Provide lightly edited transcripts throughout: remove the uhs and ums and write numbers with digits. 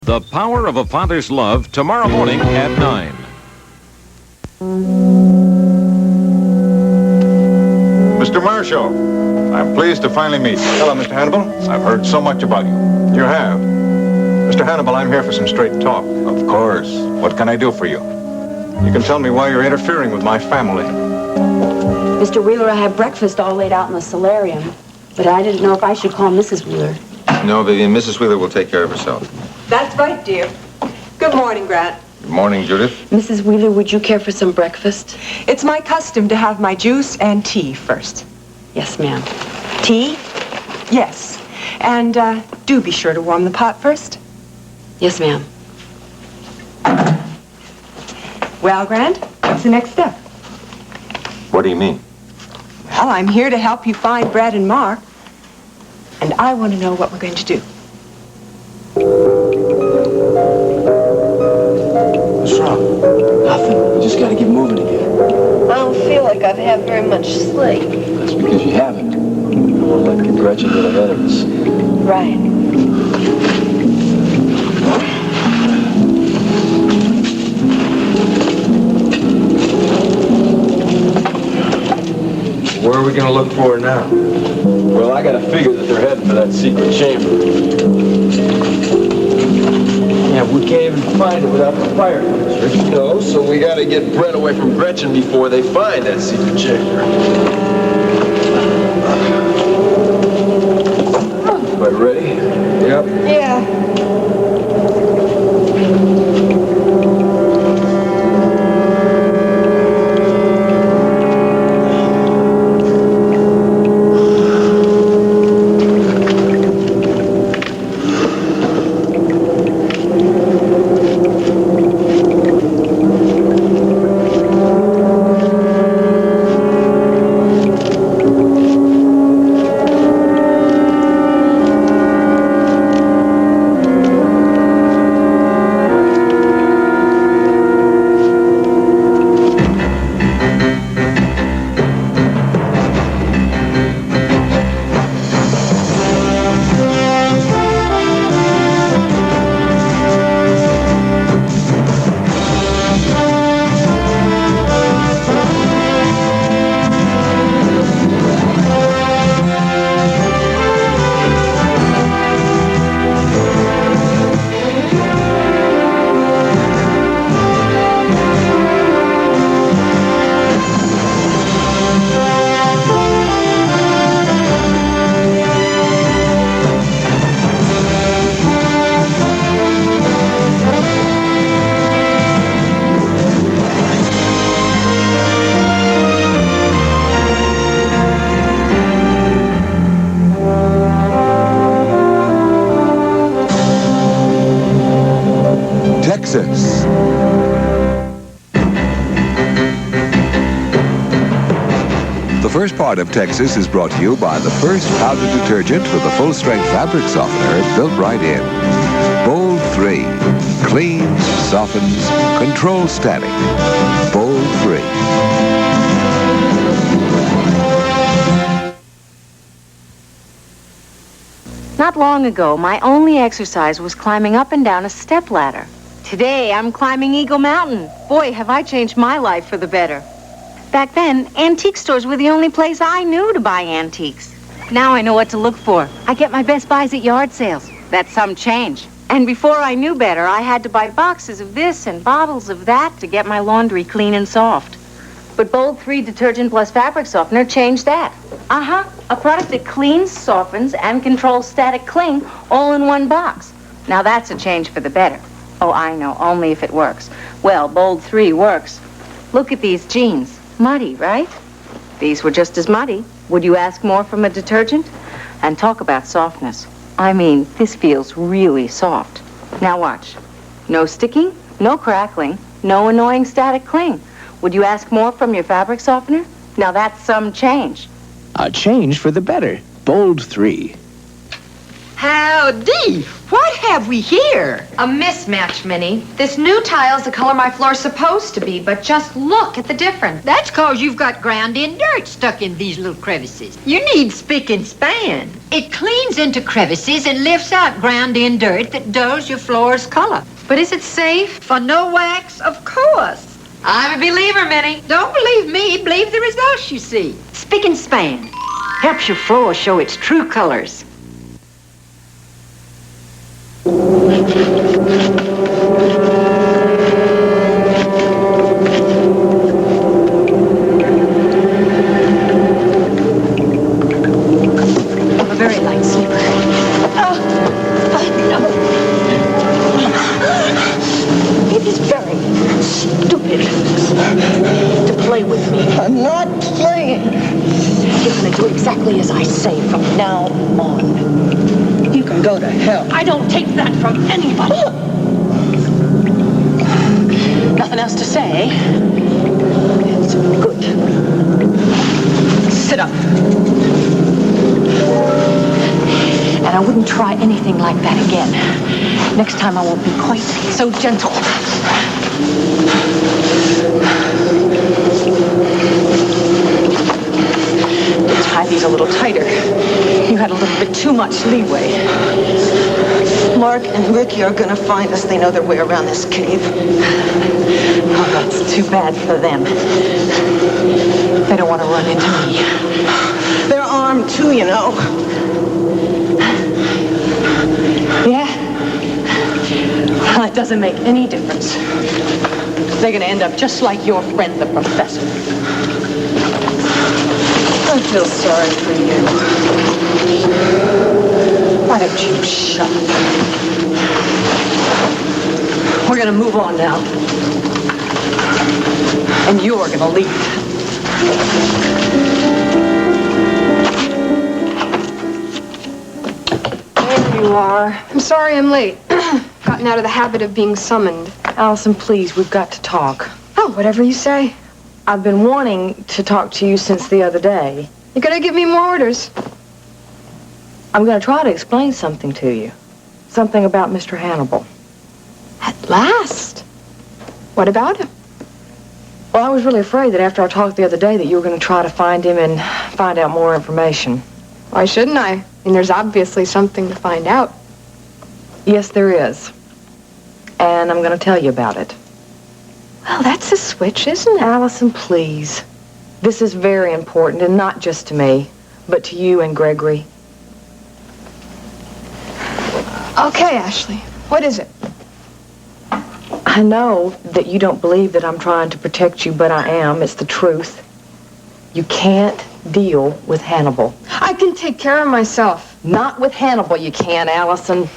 The Power of a Father's Love, tomorrow morning at 9. Mr. Marshall, I'm pleased to finally meet you. Hello, Mr. Hannibal. I've heard so much about you. You have. Mr. Hannibal, I'm here for some straight talk. Of course. What can I do for you? You can tell me why you're interfering with my family. Mr. Wheeler, I have breakfast all laid out in the solarium, but I didn't know if I should call Mrs. Wheeler. No, Vivian, Mrs. Wheeler will take care of herself. That's right, dear. Good morning, Grant. Good morning, Judith. Mrs. Wheeler, would you care for some breakfast? It's my custom to have my juice and tea first. Yes, ma'am. Tea? Yes. And do be sure to warm the pot first. Yes, ma'am. Well, Grant, what's the next step? What do you mean? Well, I'm here to help you find Brad and Mark. And I want to know what we're going to do. What's wrong? Nothing. We just got to get moving again. I don't feel like I've had very much sleep. That's because you haven't. We won't let Gretchen get ahead of us. Right. Where are we going to look for her now? Well, I got to figure that they're heading for that secret chamber. Yeah, we can't even find it without the fire extinguisher. No, so we got to get Brett away from Gretchen before they find that secret chamber. Everybody ready? Yep. Yeah. Texas. The first part of Texas is brought to you by the first powder detergent with a full-strength fabric softener built right in. Bold 3. Cleans, softens, controls static. Bold 3. Not long ago, my only exercise was climbing up and down a stepladder. Today, I'm climbing Eagle Mountain. Boy, have I changed my life for the better. Back then, antique stores were the only place I knew to buy antiques. Now I know what to look for. I get my best buys at yard sales. That's some change. And before I knew better, I had to buy boxes of this and bottles of that to get my laundry clean and soft. But Bold 3 detergent plus fabric softener changed that. A product that cleans, softens, and controls static cling all in one box. Now that's a change for the better. Oh, I know, only if it works. Well, Bold 3 works. Look at these jeans. Muddy, right? These were just as muddy. Would you ask more from a detergent? And talk about softness. I mean, this feels really soft. Now watch. No sticking, no crackling, no annoying static cling. Would you ask more from your fabric softener? Now that's some change. A change for the better. Bold 3. Howdy! What have we here? A mismatch, Minnie. This new tile's the color my floor's supposed to be, but just look at the difference. That's 'cause you've got ground-in dirt stuck in these little crevices. You need spick and span. It cleans into crevices and lifts out ground-in dirt that dulls your floor's color. But is it safe? For no wax, of course. I'm a believer, Minnie. Don't believe me, believe the results you see. Spick and span helps your floor show its true colors. I'm a very light sleeper. No. It is very stupid to play with me. I'm not playing. You're going to do exactly as I say from now on. You can go to hell. I don't take that from anybody. Nothing else to say. It's good. Sit up. And I wouldn't try anything like that again. Next time I won't be quite so gentle. Tie these a little tighter. You had a little bit too much leeway. Mark and Ricky are gonna find us. They know their way around this cave. Oh, that's too bad for them. They don't want to run into me. They're armed too, you know. Yeah? Well, it doesn't make any difference. They're gonna end up just like your friend, the professor. I feel sorry for you. Why don't you shut up? We're gonna move on now. And you're gonna leave. There you are. I'm sorry I'm late. Gotten out of the habit of being summoned. Allison, please, we've got to talk. Oh, whatever you say. I've been wanting to talk to you since the other day. You gotta give me more orders. I'm going to try to explain something to you. Something about Mr. Hannibal. At last. What about him? Well, I was really afraid that after I talked the other day that you were going to try to find him and find out more information. Why shouldn't I? I mean, there's obviously something to find out. Yes, there is. And I'm going to tell you about it. Well, that's a switch, isn't it? Allison, please. This is very important, and not just to me, but to you and Gregory. Okay, Ashley. What is it? I know that you don't believe that I'm trying to protect you, but I am. It's the truth. You can't deal with Hannibal. I can take care of myself. Not with Hannibal you can, Allison.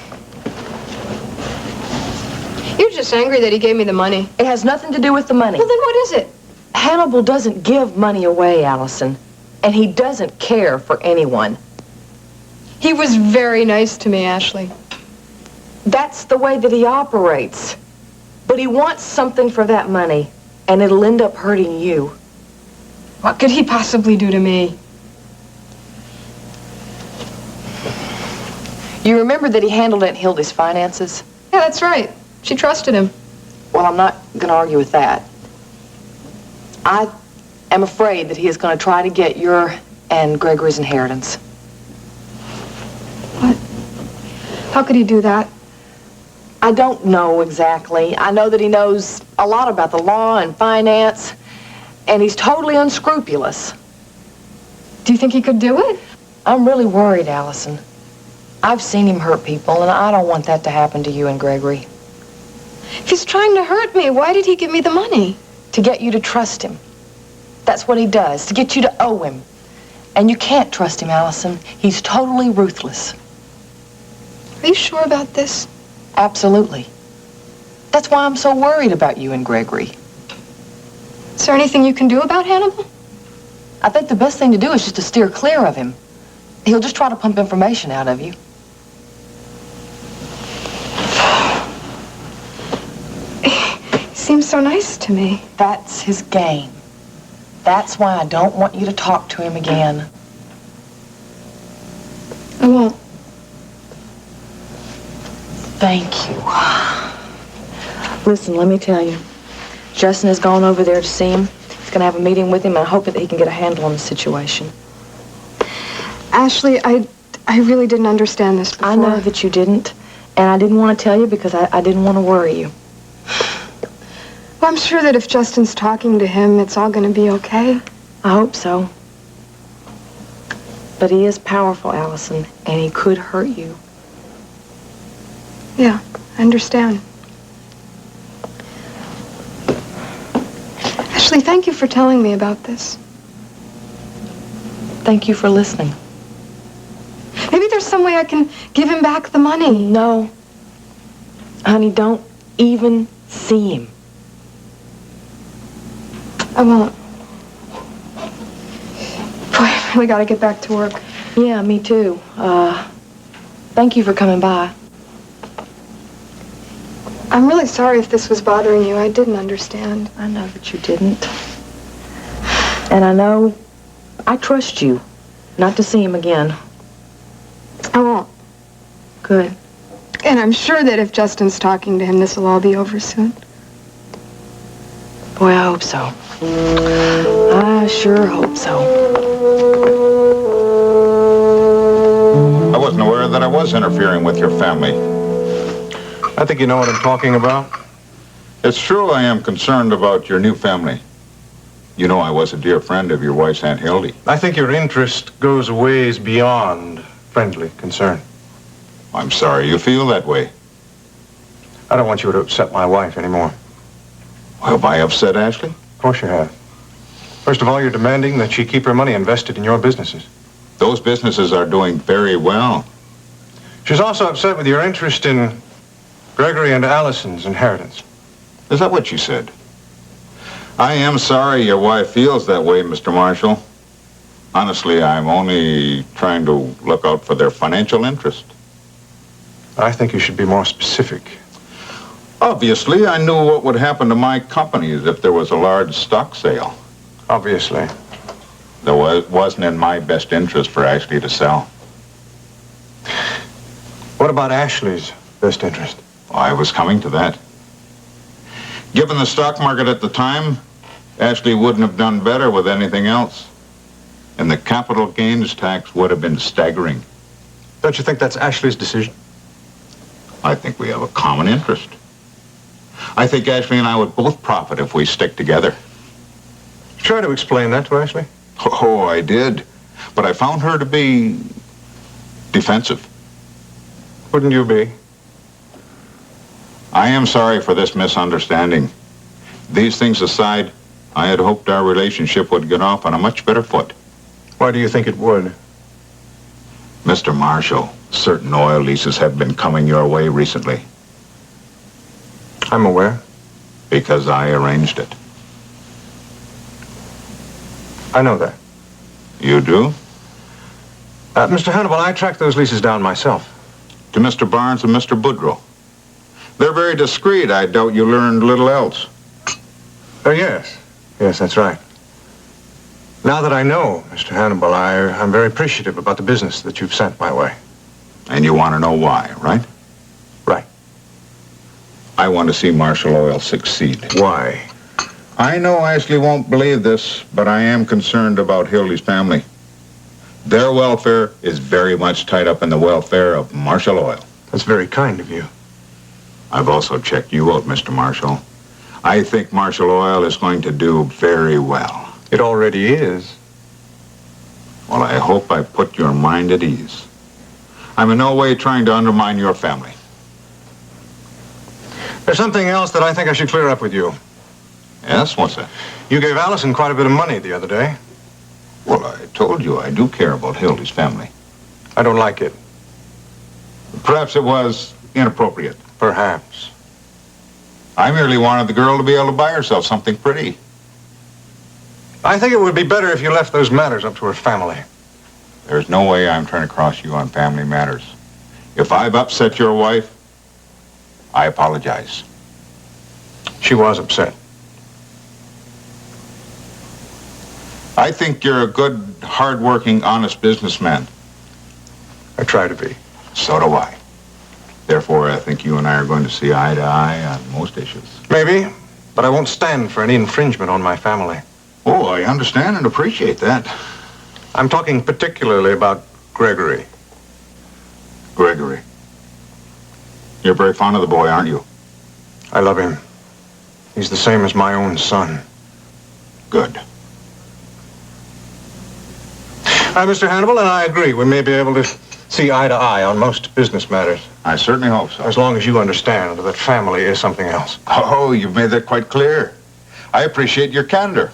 You're just angry that he gave me the money. It has nothing to do with the money. Well, then what is it? Hannibal doesn't give money away, Allison. And he doesn't care for anyone. He was very nice to me, Ashley. That's the way that he operates. But he wants something for that money, and it'll end up hurting you. What could he possibly do to me? You remember that he handled Aunt Hilda's finances? Yeah, that's right. She trusted him. Well, I'm not going to argue with that. I am afraid that he is going to try to get your and Gregory's inheritance. What? How could he do that? I don't know exactly. I know that he knows a lot about the law and finance, and he's totally unscrupulous. Do you think he could do it? I'm really worried, Allison. I've seen him hurt people, and I don't want that to happen to you and Gregory. If he's trying to hurt me, why did he give me the money? To get you to trust him. That's what he does, to get you to owe him. And you can't trust him, Allison. He's totally ruthless. Are you sure about this? Absolutely. That's why I'm so worried about you and Gregory. Is there anything you can do about Hannibal? I think the best thing to do is just to steer clear of him. He'll just try to pump information out of you. He seems so nice to me. That's his game. That's why I don't want you to talk to him again. I won't. Listen, let me tell you. Justin has gone over there to see him. He's going to have a meeting with him, and I hope that he can get a handle on the situation. Ashley, I really didn't understand this before. I know that you didn't, and I didn't want to tell you because I didn't want to worry you. Well, I'm sure that if Justin's talking to him, it's all going to be okay. I hope so. But he is powerful, Allison, and he could hurt you. Yeah, I understand. Ashley, thank you for telling me about this. Thank you for listening. Maybe there's some way I can give him back the money. No. Honey, don't even see him. I won't. Boy, I really got to get back to work. Yeah, me too. Thank you for coming by. I'm really sorry if this was bothering you. I didn't understand. I know that you didn't. And I know I trust you not to see him again. I won't. Good. And I'm sure that if Justin's talking to him, this will all be over soon. Boy, I hope so. I sure hope so. I wasn't aware that I was interfering with your family. I think you know what I'm talking about. It's true I am concerned about your new family. You know I was a dear friend of your wife's Aunt Hildy. I think your interest goes a ways beyond friendly concern. I'm sorry you feel that way. I don't want you to upset my wife anymore. Have I upset Ashley? Of course you have. First of all, you're demanding that she keep her money invested in your businesses. Those businesses are doing very well. She's also upset with your interest in Gregory and Allison's inheritance. Is that what you said? I am sorry your wife feels that way, Mr. Marshall. Honestly, I'm only trying to look out for their financial interest. I think you should be more specific. Obviously, I knew what would happen to my companies if there was a large stock sale. Obviously. There wasn't in my best interest for Ashley to sell. What about Ashley's best interest? I was coming to that. Given the stock market at the time, Ashley wouldn't have done better with anything else. And the capital gains tax would have been staggering. Don't you think that's Ashley's decision? I think we have a common interest. I think Ashley and I would both profit if we stick together. Try to explain that to Ashley. Oh, I did. But I found her to be defensive. Wouldn't you be? I am sorry for this misunderstanding. These things aside, I had hoped our relationship would get off on a much better foot. Why do you think it would? Mr. Marshall, certain oil leases have been coming your way recently. I'm aware. Because I arranged it. I know that. You do? Mr. Hannibal, I tracked those leases down myself. To Mr. Barnes and Mr. Boudreau. They're very discreet. I doubt you learned little else. Oh, yes. Yes, that's right. Now that I know, Mr. Hannibal, I'm very appreciative about the business that you've sent my way. And you want to know why, right? Right. I want to see Marshall Oil succeed. Why? I know Ashley won't believe this, but I am concerned about Hildy's family. Their welfare is very much tied up in the welfare of Marshall Oil. That's very kind of you. I've also checked you out, Mr. Marshall. I think Marshall Oil is going to do very well. It already is. Well, I hope I put your mind at ease. I'm in no way trying to undermine your family. There's something else that I think I should clear up with you. Yes, what's that? You gave Allison quite a bit of money the other day. Well, I told you I do care about Hildy's family. I don't like it. Perhaps it was inappropriate. Perhaps. I merely wanted the girl to be able to buy herself something pretty. I think it would be better if you left those matters up to her family. There's no way I'm trying to cross you on family matters. If I've upset your wife, I apologize. She was upset. I think you're a good, hard-working, honest businessman. I try to be. So do I. Therefore, I think you and I are going to see eye to eye on most issues. Maybe, but I won't stand for any infringement on my family. Oh, I understand and appreciate that. I'm talking particularly about Gregory. Gregory. You're very fond of the boy, aren't you? I love him. He's the same as my own son. Good. Mr. Hannibal and I agree. We may be able to see eye to eye on most business matters. I certainly hope so. As long as you understand that family is something else. Oh, you've made that quite clear. I appreciate your candor.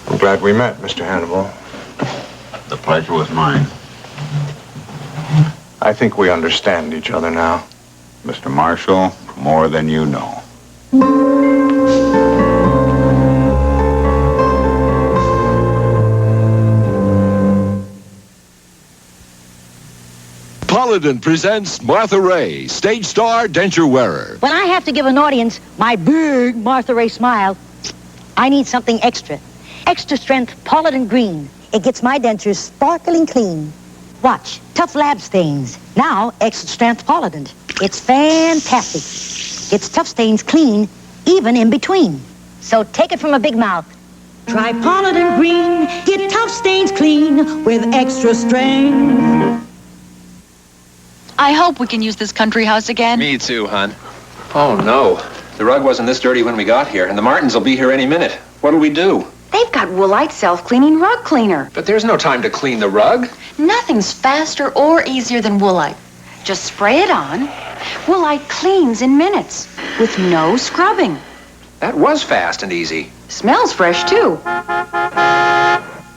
I'm glad we met, Mr. Hannibal. The pleasure was mine. I think we understand each other now. Mr. Marshall, more than you know. Paladin presents Martha Ray, stage star, denture wearer. When I have to give an audience my big Martha Ray smile, I need something extra. Extra strength Paladin Green. It gets my dentures sparkling clean. Watch, tough lab stains. Now, extra strength Paladin. It's fantastic. Gets tough stains clean, even in between. So take it from a big mouth. Try Paladin Green. Get tough stains clean with extra strength. I hope we can use this country house again. Me too, hon. Oh, no. The rug wasn't this dirty when we got here, and the Martins will be here any minute. What'll we do? They've got Woolite self-cleaning rug cleaner. But there's no time to clean the rug. Nothing's faster or easier than Woolite. Just spray it on. Woolite cleans in minutes with no scrubbing. That was fast and easy. Smells fresh, too.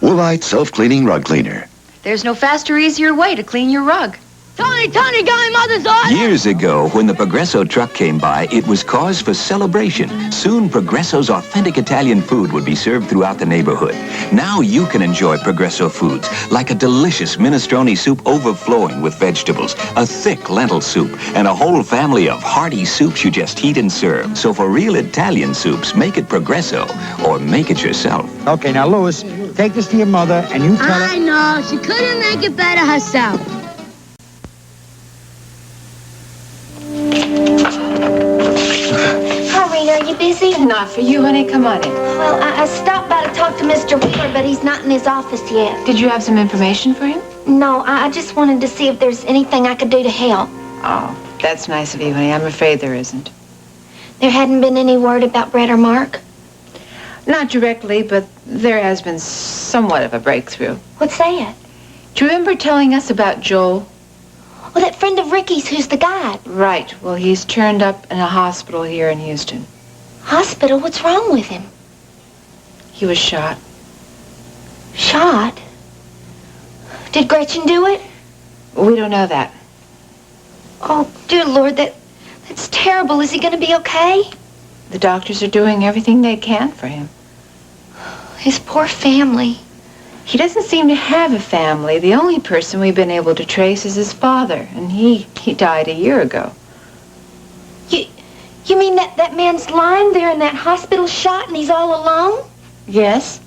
Woolite self-cleaning rug cleaner. There's no faster, easier way to clean your rug. Tony, got my mother's order! Years ago, when the Progresso truck came by, it was cause for celebration. Soon, Progresso's authentic Italian food would be served throughout the neighborhood. Now you can enjoy Progresso foods, like a delicious minestrone soup overflowing with vegetables, a thick lentil soup, and a whole family of hearty soups you just heat and serve. So for real Italian soups, make it Progresso, or make it yourself. Okay, now, Louis, take this to your mother, and you tell her... I know, she couldn't make it better herself. Are you busy? Not for you, honey. Come on in. Well, I stopped by to talk to Mr. Wheeler, but he's not in his office yet. Did you have some information for him? No, I just wanted to see if there's anything I could do to help. Oh, that's nice of you, honey. I'm afraid there isn't. There hadn't been any word about Brett or Mark? Not directly, but there has been somewhat of a breakthrough. What's that? Do you remember telling us about Joel? Well, that friend of Ricky's who's the guide. Right. Well, he's turned up in a hospital here in Houston. Hospital? What's wrong with him? He was shot. Shot? Did Gretchen do it? We don't know that. Oh, dear Lord, that's terrible. Is he going to be okay? The doctors are doing everything they can for him. His poor family. He doesn't seem to have a family. The only person we've been able to trace is his father, and he died a year ago. You mean that man's lying there in that hospital shot and he's all alone? Yes.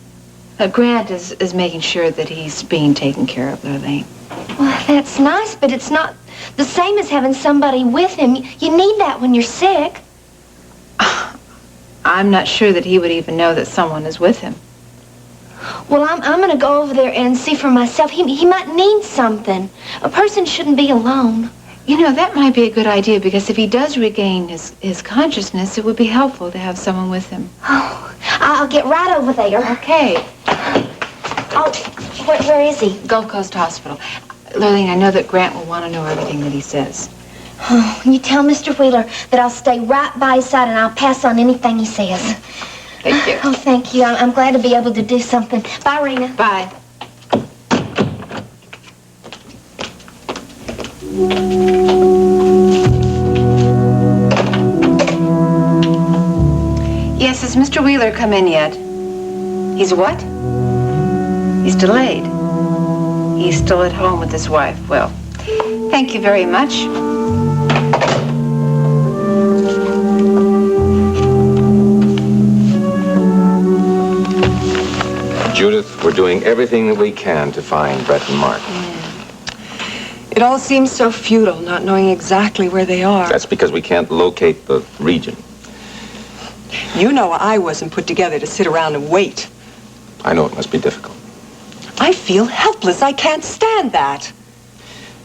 Grant is making sure that he's being taken care of, Lurleen. Well, that's nice, but it's not the same as having somebody with him. You need that when you're sick. I'm not sure that he would even know that someone is with him. Well, I'm going to go over there and see for myself. He might need something. A person shouldn't be alone. You know, that might be a good idea, because if he does regain his consciousness, it would be helpful to have someone with him. Oh, I'll get right over there. Okay. Oh, where is he? Gulf Coast Hospital. Lurleen, I know that Grant will want to know everything that he says. Oh, you tell Mr. Wheeler that I'll stay right by his side and I'll pass on anything he says. Thank you. Oh, thank you. I'm glad to be able to do something. Bye, Rena. Bye. Yes, has Mr. Wheeler come in yet? He's what? He's delayed. He's still at home with his wife. Well, thank you very much. Judith, we're doing everything that we can to find Brett and Mark. It all seems so futile, not knowing exactly where they are. That's because we can't locate the region. You know I wasn't put together to sit around and wait. I know it must be difficult. I feel helpless. I can't stand that.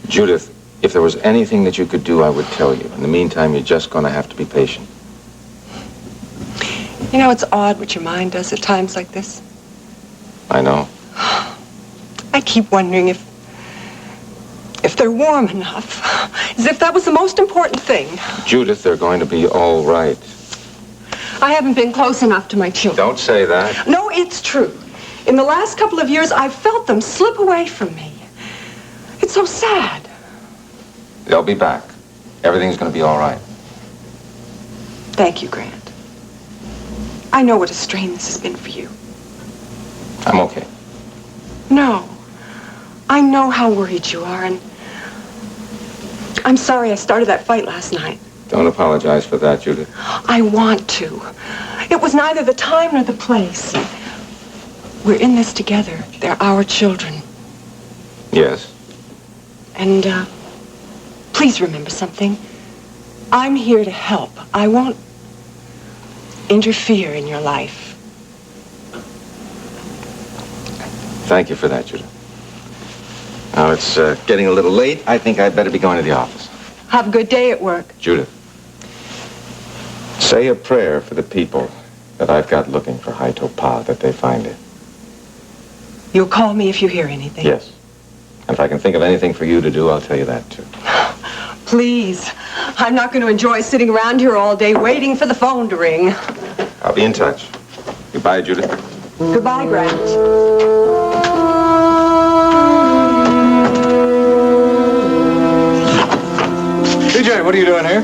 Judith, if there was anything that you could do, I would tell you. In the meantime, you're just going to have to be patient. You know, it's odd what your mind does at times like this. I know. I keep wondering if they're warm enough. As if that was the most important thing. Judith, they're going to be all right. I haven't been close enough to my children. Don't say that. No, it's true. In the last couple of years, I've felt them slip away from me. It's so sad. They'll be back. Everything's going to be all right. Thank you, Grant. I know what a strain this has been for you. I'm okay. No. I know how worried you are, and I'm sorry I started that fight last night. Don't apologize for that, Judith. I want to. It was neither the time nor the place. We're in this together. They're our children. Yes. And, please remember something. I'm here to help. I won't interfere in your life. Thank you for that, Judith. Now, it's getting a little late. I think I'd better be going to the office. Have a good day at work. Judith, say a prayer for the people that I've got looking for Haito-Pa, that they find it. You'll call me if you hear anything. Yes. And if I can think of anything for you to do, I'll tell you that, too. Please. I'm not going to enjoy sitting around here all day waiting for the phone to ring. I'll be in touch. Goodbye, Judith. Goodbye, Grant. TJ, what are you doing here?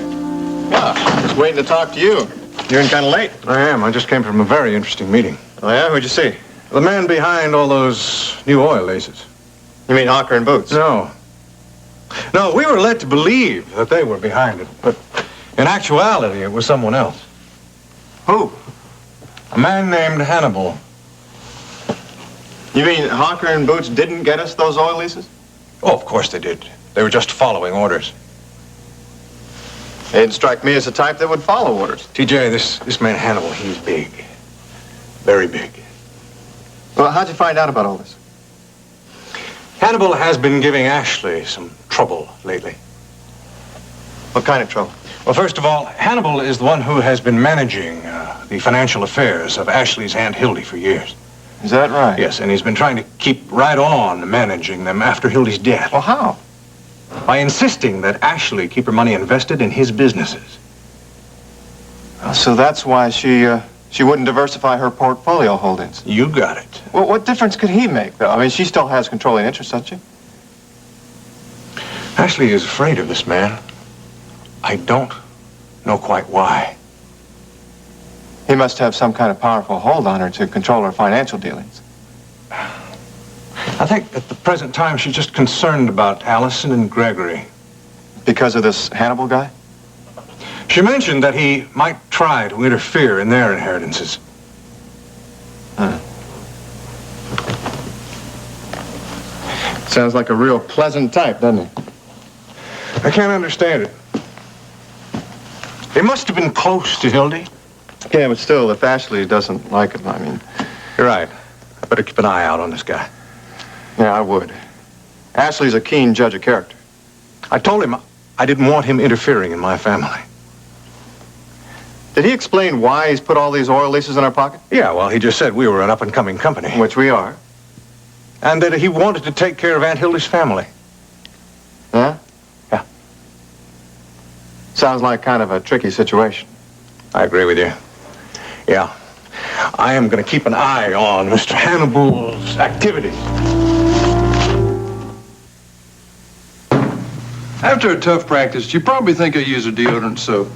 Just waiting to talk to you. You're in kind of late. I am. I just came from a very interesting meeting. Oh, yeah? Who'd you see? The man behind all those new oil laces. You mean Hawker and Boots? No. No, we were led to believe that they were behind it, but in actuality, it was someone else. Who? A man named Hannibal. You mean Hawker and Boots didn't get us those oil leases? Oh, of course they did. They were just following orders. It didn't strike me as the type that would follow orders. TJ, this man Hannibal, he's big. Very big. Well, how'd you find out about all this? Hannibal has been giving Ashley some trouble lately. What kind of trouble? Well, first of all, Hannibal is the one who has been managing the financial affairs of Ashley's Aunt Hildy for years. Is that right? Yes, and he's been trying to keep right on managing them after Hildy's death. Well, how? By insisting that Ashley keep her money invested in his businesses. So that's why she wouldn't diversify her portfolio holdings. You got it. Well, what difference could he make, though? I mean, she still has controlling interest, doesn't she? Ashley is afraid of this man. I don't know quite why. He must have some kind of powerful hold on her to control her financial dealings. I think at the present time she's just concerned about Allison and Gregory. Because of this Hannibal guy? She mentioned that he might try to interfere in their inheritances. Sounds like a real pleasant type, doesn't he? I can't understand it. He must have been close to Hildy. Yeah, but still, if Ashley doesn't like him, I mean... You're right. I better keep an eye out on this guy. Yeah, I would. Ashley's a keen judge of character. I told him I didn't want him interfering in my family. Did he explain why he's put all these oil leases in our pocket? Yeah, well, he just said we were an up-and-coming company. Which we are. And that he wanted to take care of Aunt Hildy's family. Yeah? Yeah. Sounds like kind of a tricky situation. I agree with you. Yeah. I am going to keep an eye on Mr. Hannibal's activities. After a tough practice, you probably think I use a deodorant soap.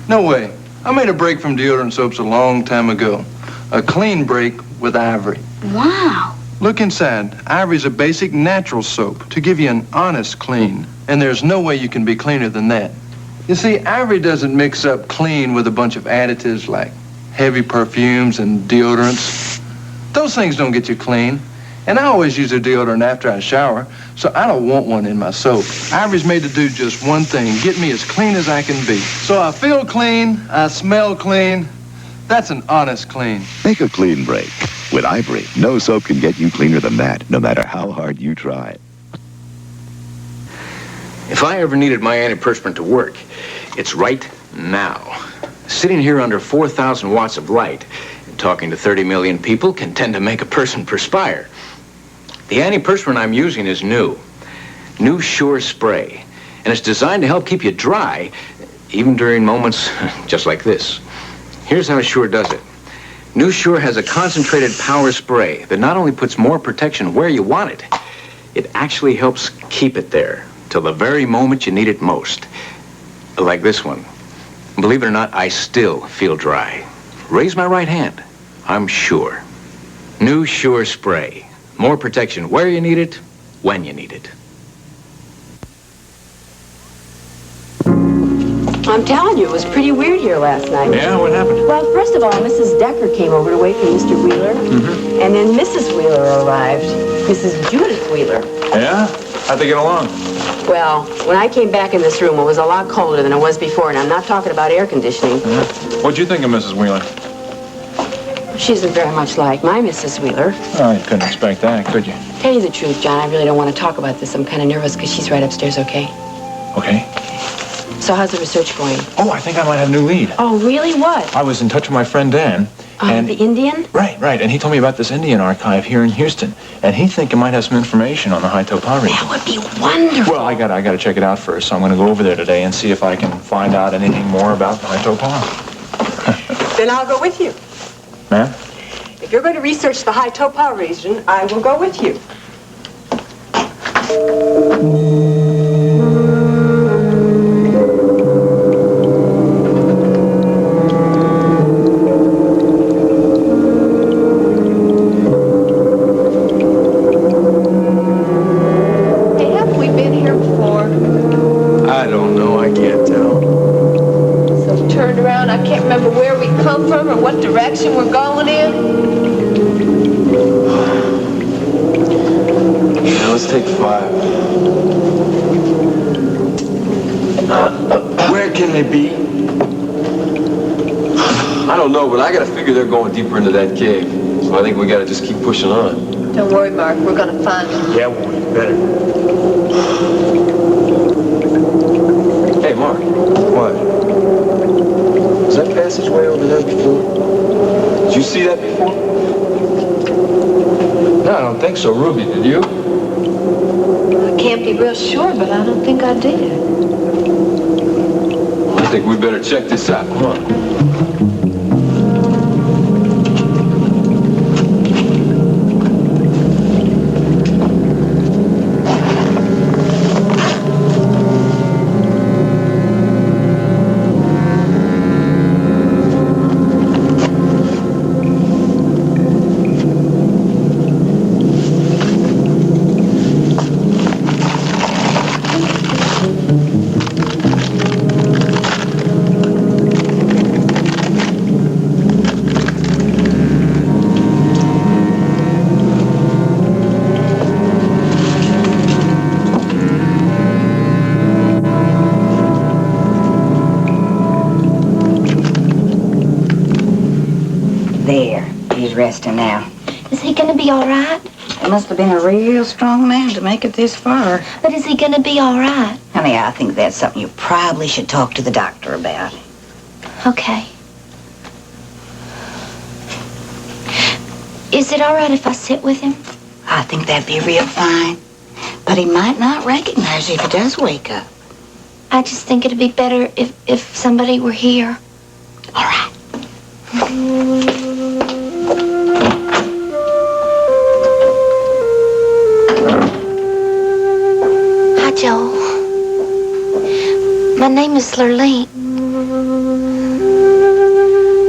No way. I made a break from deodorant soaps a long time ago. A clean break with Ivory. Wow. Look inside. Ivory's a basic natural soap to give you an honest clean. And there's no way you can be cleaner than that. You see, Ivory doesn't mix up clean with a bunch of additives like heavy perfumes and deodorants. Those things don't get you clean. And I always use a deodorant after I shower So I don't want one in my soap. Ivory's made to do just one thing, get me as clean as I can be. So I feel clean, I smell clean. That's an honest clean. Make a clean break. With Ivory, no soap can get you cleaner than that, no matter how hard you try. If I ever needed my antiperspirant to work, it's right now. Sitting here under 4,000 watts of light and talking to 30 million people can tend to make a person perspire. The antiperspirant I'm using is new Sure Spray, and it's designed to help keep you dry, even during moments just like this. Here's how Sure does it. New Sure has a concentrated power spray that not only puts more protection where you want it, it actually helps keep it there till the very moment you need it most. Like this one. Believe it or not, I still feel dry. Raise my right hand. I'm sure. New Sure Spray. More protection where you need it, when you need it. I'm telling you, it was pretty weird here last night. Yeah, what happened? Well, first of all, Mrs. Decker came over to wait for Mr. Wheeler. Mm-hmm. And then Mrs. Wheeler arrived. Mrs. Judith Wheeler. Yeah? How'd they get along? Well, when I came back in this room, it was a lot colder than it was before, and I'm not talking about air conditioning. What'd you think of Mrs. Wheeler? She isn't very much like my Mrs. Wheeler. Oh, you couldn't expect that, could you? Tell you the truth, John, I really don't want to talk about this. I'm kind of nervous because she's right upstairs, okay? Okay. So how's the research going? Oh, I think I might have a new lead. Oh, really? What? I was in touch with my friend Dan. And The Indian? Right. And he told me about this Indian archive here in Houston. And he think it might have some information on the High Topaz region. That would be wonderful. Well, I gotta check it out first, so I'm gonna go over there today and see if I can find out anything more about the High Topaz. Then I'll go with you. Ma'am? If you're going to research the High Topaz region, I will go with you. Hey, haven't we been here before? I don't know, I can't tell. So turned around, I can't remember where we come from or what direction we're going in. Yeah, let's take 5. Where can they be? I don't know, but I gotta figure they're going deeper into that cave. So I think we gotta just keep pushing on. Don't worry, Mark, we're gonna find them. Yeah, well, we better. Hey, Mark. What? Was that passageway over there before? Did you see that before? No, I don't think so, Ruby. Did you? I can't be real sure, but I don't think I did. I think we better check this out. Come on. Resting now. Is he gonna be all right? He must have been a real strong man to make it this far. But is he gonna be all right? Honey, I think that's something you probably should talk to the doctor about. Okay. Is it all right if I sit with him? I think that'd be real fine. But he might not recognize you if he does wake up. I just think it'd be better if somebody were here. All right. Joel. My name is Lurleen.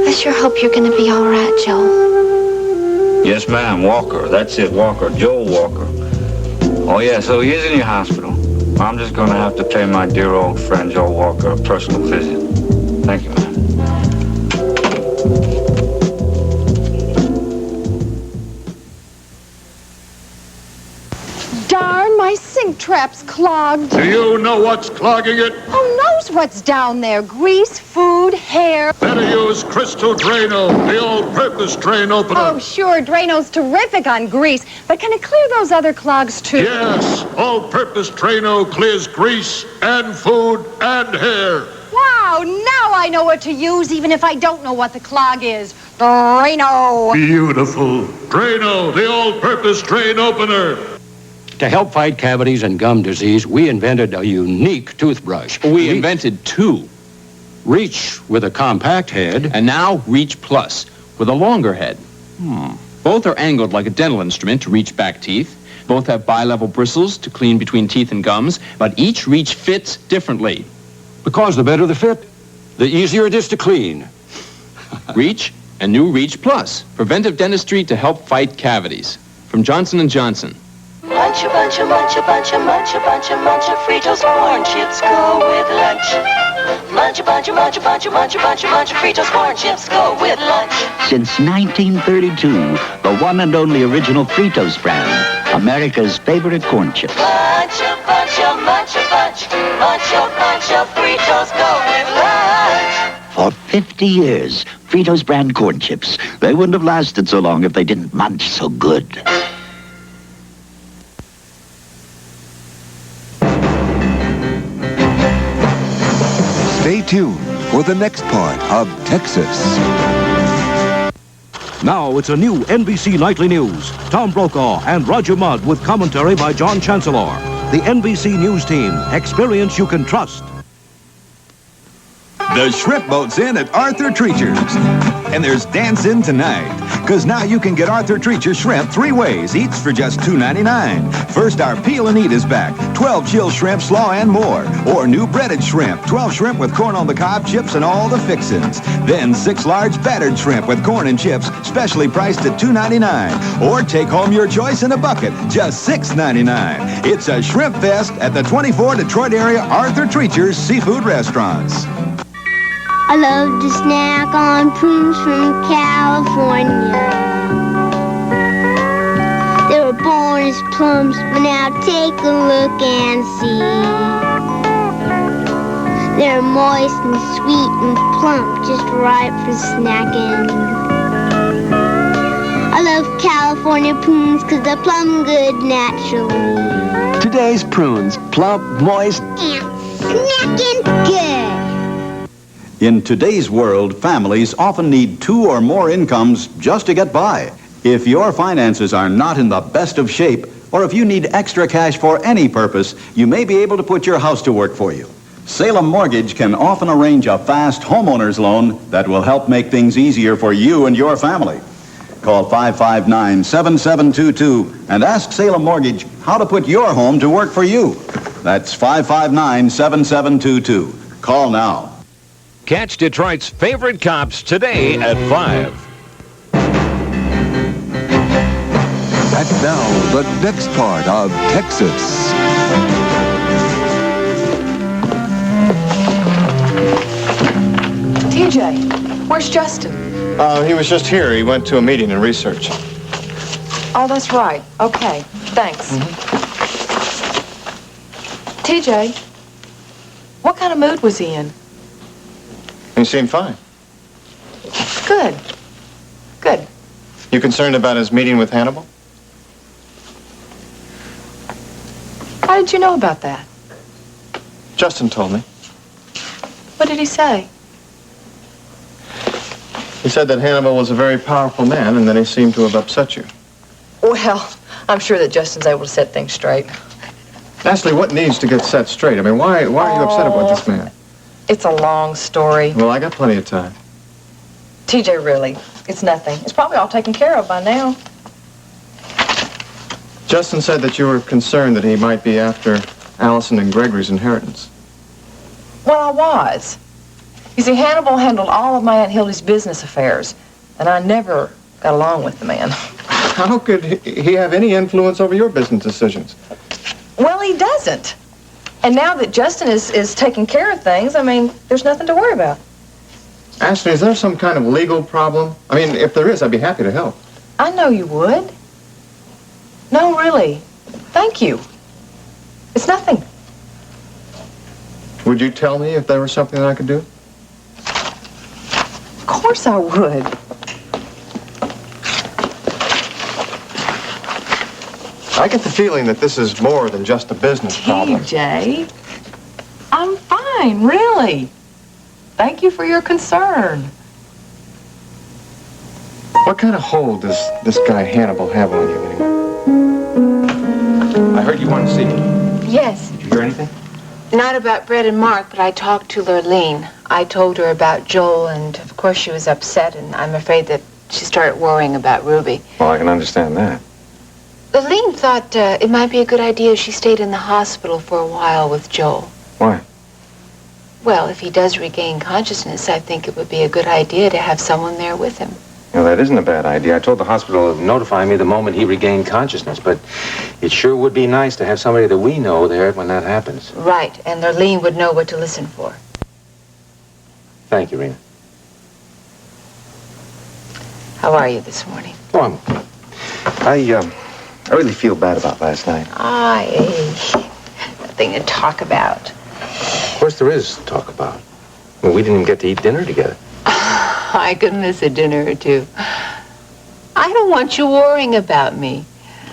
I sure hope you're gonna be all right, Joel. Yes, ma'am. Walker. That's it, Walker. Joel Walker. Oh, yeah, so he is in your hospital. I'm just gonna have to pay my dear old friend Joel Walker a personal visit. Thank you, ma'am. Darn my singing trap's clogged. Do you know what's clogging it? Who knows what's down there? Grease, food, hair. Better use Crystal Drano, the all-purpose drain opener. Oh, sure, Drano's terrific on grease, but can it clear those other clogs, too? Yes, all-purpose Drano clears grease and food and hair. Wow, now I know what to use, even if I don't know what the clog is. Drano. Beautiful. Drano, the all-purpose drain opener. To help fight cavities and gum disease, we invented a unique toothbrush. We invented two. Reach with a compact head. And now Reach Plus with a longer head. Both are angled like a dental instrument to reach back teeth. Both have bi-level bristles to clean between teeth and gums, but each Reach fits differently. Because the better the fit, the easier it is to clean. Reach and new Reach Plus. Preventive dentistry to help fight cavities. From Johnson & Johnson. Munch a bunch of, munch a bunch of, munch a bunch of, munch of Fritos corn chips go with lunch. Munch a bunch of, munch a bunch of, munch a bunch of, munch of Fritos corn chips go with lunch. Since 1932, the one and only original Fritos brand, America's favorite corn chip. Munch a bunch of, munch a bunch, munch a bunch of Fritos go with lunch. For 50 years, Fritos brand corn chips. They wouldn't have lasted so long if they didn't munch so good. Stay tuned for the next part of Texas. Now it's a new NBC Nightly News. Tom Brokaw and Roger Mudd with commentary by John Chancellor. The NBC News team. Experience you can trust. The shrimp boat's in at Arthur Treacher's. And there's dancing tonight. Because now you can get Arthur Treacher's shrimp 3 ways, each for just $2.99. First, our peel and eat is back. 12 chill shrimp, slaw, and more. Or new breaded shrimp. 12 shrimp with corn on the cob, chips, and all the fixins. Then 6 large battered shrimp with corn and chips, specially priced at $2.99. Or take home your choice in a bucket, just $6.99. It's a shrimp fest at the 24 Detroit area Arthur Treacher's seafood restaurants. I love to snack on prunes from California. They were born as plums, but now take a look and see. They're moist and sweet and plump, just right for snacking. I love California prunes because they're plum good naturally. Today's prunes, plump, moist, and snacking good. In today's world, families often need 2 or more incomes just to get by. If your finances are not in the best of shape, or if you need extra cash for any purpose, you may be able to put your house to work for you. Salem Mortgage can often arrange a fast homeowner's loan that will help make things easier for you and your family. Call 559-7722 and ask Salem Mortgage how to put your home to work for you. That's 559-7722. Call now. Catch Detroit's favorite cops today at 5. And now, the next part of Texas. TJ, where's Justin? He was just here. He went to a meeting in research. Oh, that's right. Okay, thanks. TJ, what kind of mood was he in? He seemed fine. Good. Good. You concerned about his meeting with Hannibal? How did you know about that? Justin told me. What did he say? He said that Hannibal was a very powerful man, and then he seemed to have upset you. Well, I'm sure that Justin's able to set things straight. Ashley, what needs to get set straight? I mean, why are you upset about this man? It's a long story. Well, I got plenty of time. TJ, really, it's nothing. It's probably all taken care of by now. Justin said that you were concerned that he might be after Allison and Gregory's inheritance. Well, I was. You see, Hannibal handled all of my Aunt Hildy's business affairs, and I never got along with the man. How could he have any influence over your business decisions? Well, he doesn't. And now that Justin is taking care of things, I mean, there's nothing to worry about. Ashley, is there some kind of legal problem? I mean, if there is, I'd be happy to help. I know you would. No, really. Thank you. It's nothing. Would you tell me if there was something that I could do? Of course I would. I get the feeling that this is more than just a business problem. Jay, I'm fine, really. Thank you for your concern. What kind of hold does this guy Hannibal have on you anyway? I heard you wanted to see me. Yes. Did you hear anything? Not about Brett and Mark, but I talked to Lurleen. I told her about Joel, and of course she was upset, and I'm afraid that she started worrying about Ruby. Well, I can understand that. Lurleen thought it might be a good idea if she stayed in the hospital for a while with Joel. Why? Well, if he does regain consciousness, I think it would be a good idea to have someone there with him. Well, that isn't a bad idea. I told the hospital to notify me the moment he regained consciousness, but it sure would be nice to have somebody that we know there when that happens. Right, and Lurleen would know what to listen for. Thank you, Rena. How are you this morning? Oh, I'm okay. I really feel bad about last night. Nothing to talk about. Of course there is to talk about. Well, we didn't even get to eat dinner together. I could miss a dinner or two. I don't want you worrying about me.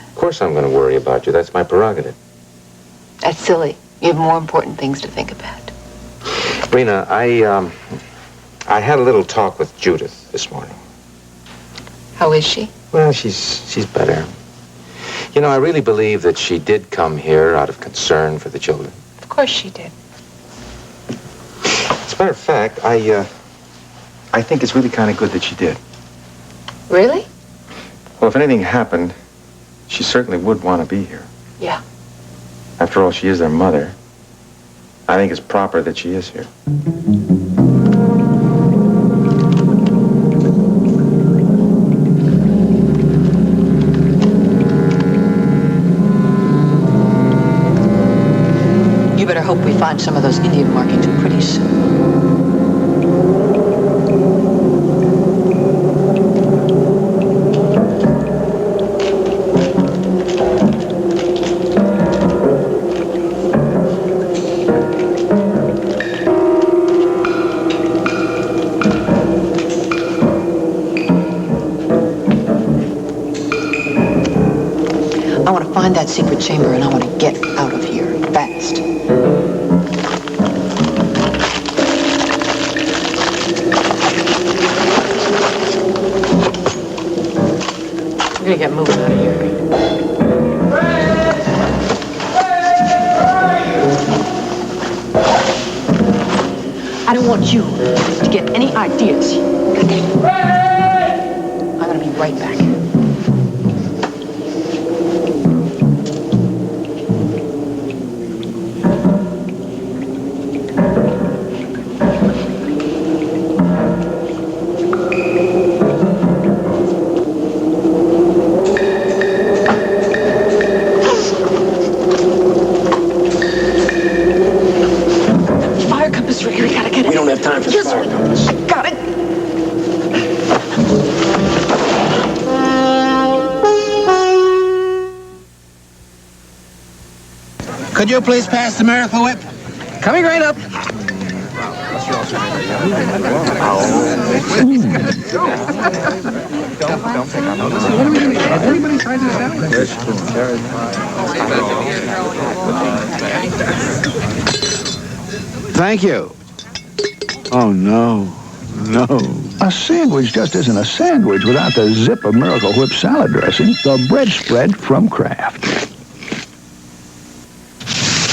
Of course I'm going to worry about you. That's my prerogative. That's silly. You have more important things to think about. Rena, I had a little talk with Judith this morning. How is she? Well, she's better. You know, I really believe that she did come here out of concern for the children. Of course she did. As a matter of fact, I think it's really kind of good that she did. Really? Well, if anything happened, she certainly would want to be here. Yeah. After all, she is their mother. I think it's proper that she is here. You better hope we find some of those Indian markings pretty soon. I want to find that secret chamber and I want to get out of here fast. We're gonna get moving out of here. I don't want you to get any ideas. I'm gonna be right back. Got it. Could you please pass the miracle whip? Coming right up. Thank you. Oh, no. No. A sandwich just isn't a sandwich without the zip of Miracle Whip salad dressing, the bread spread from Kraft.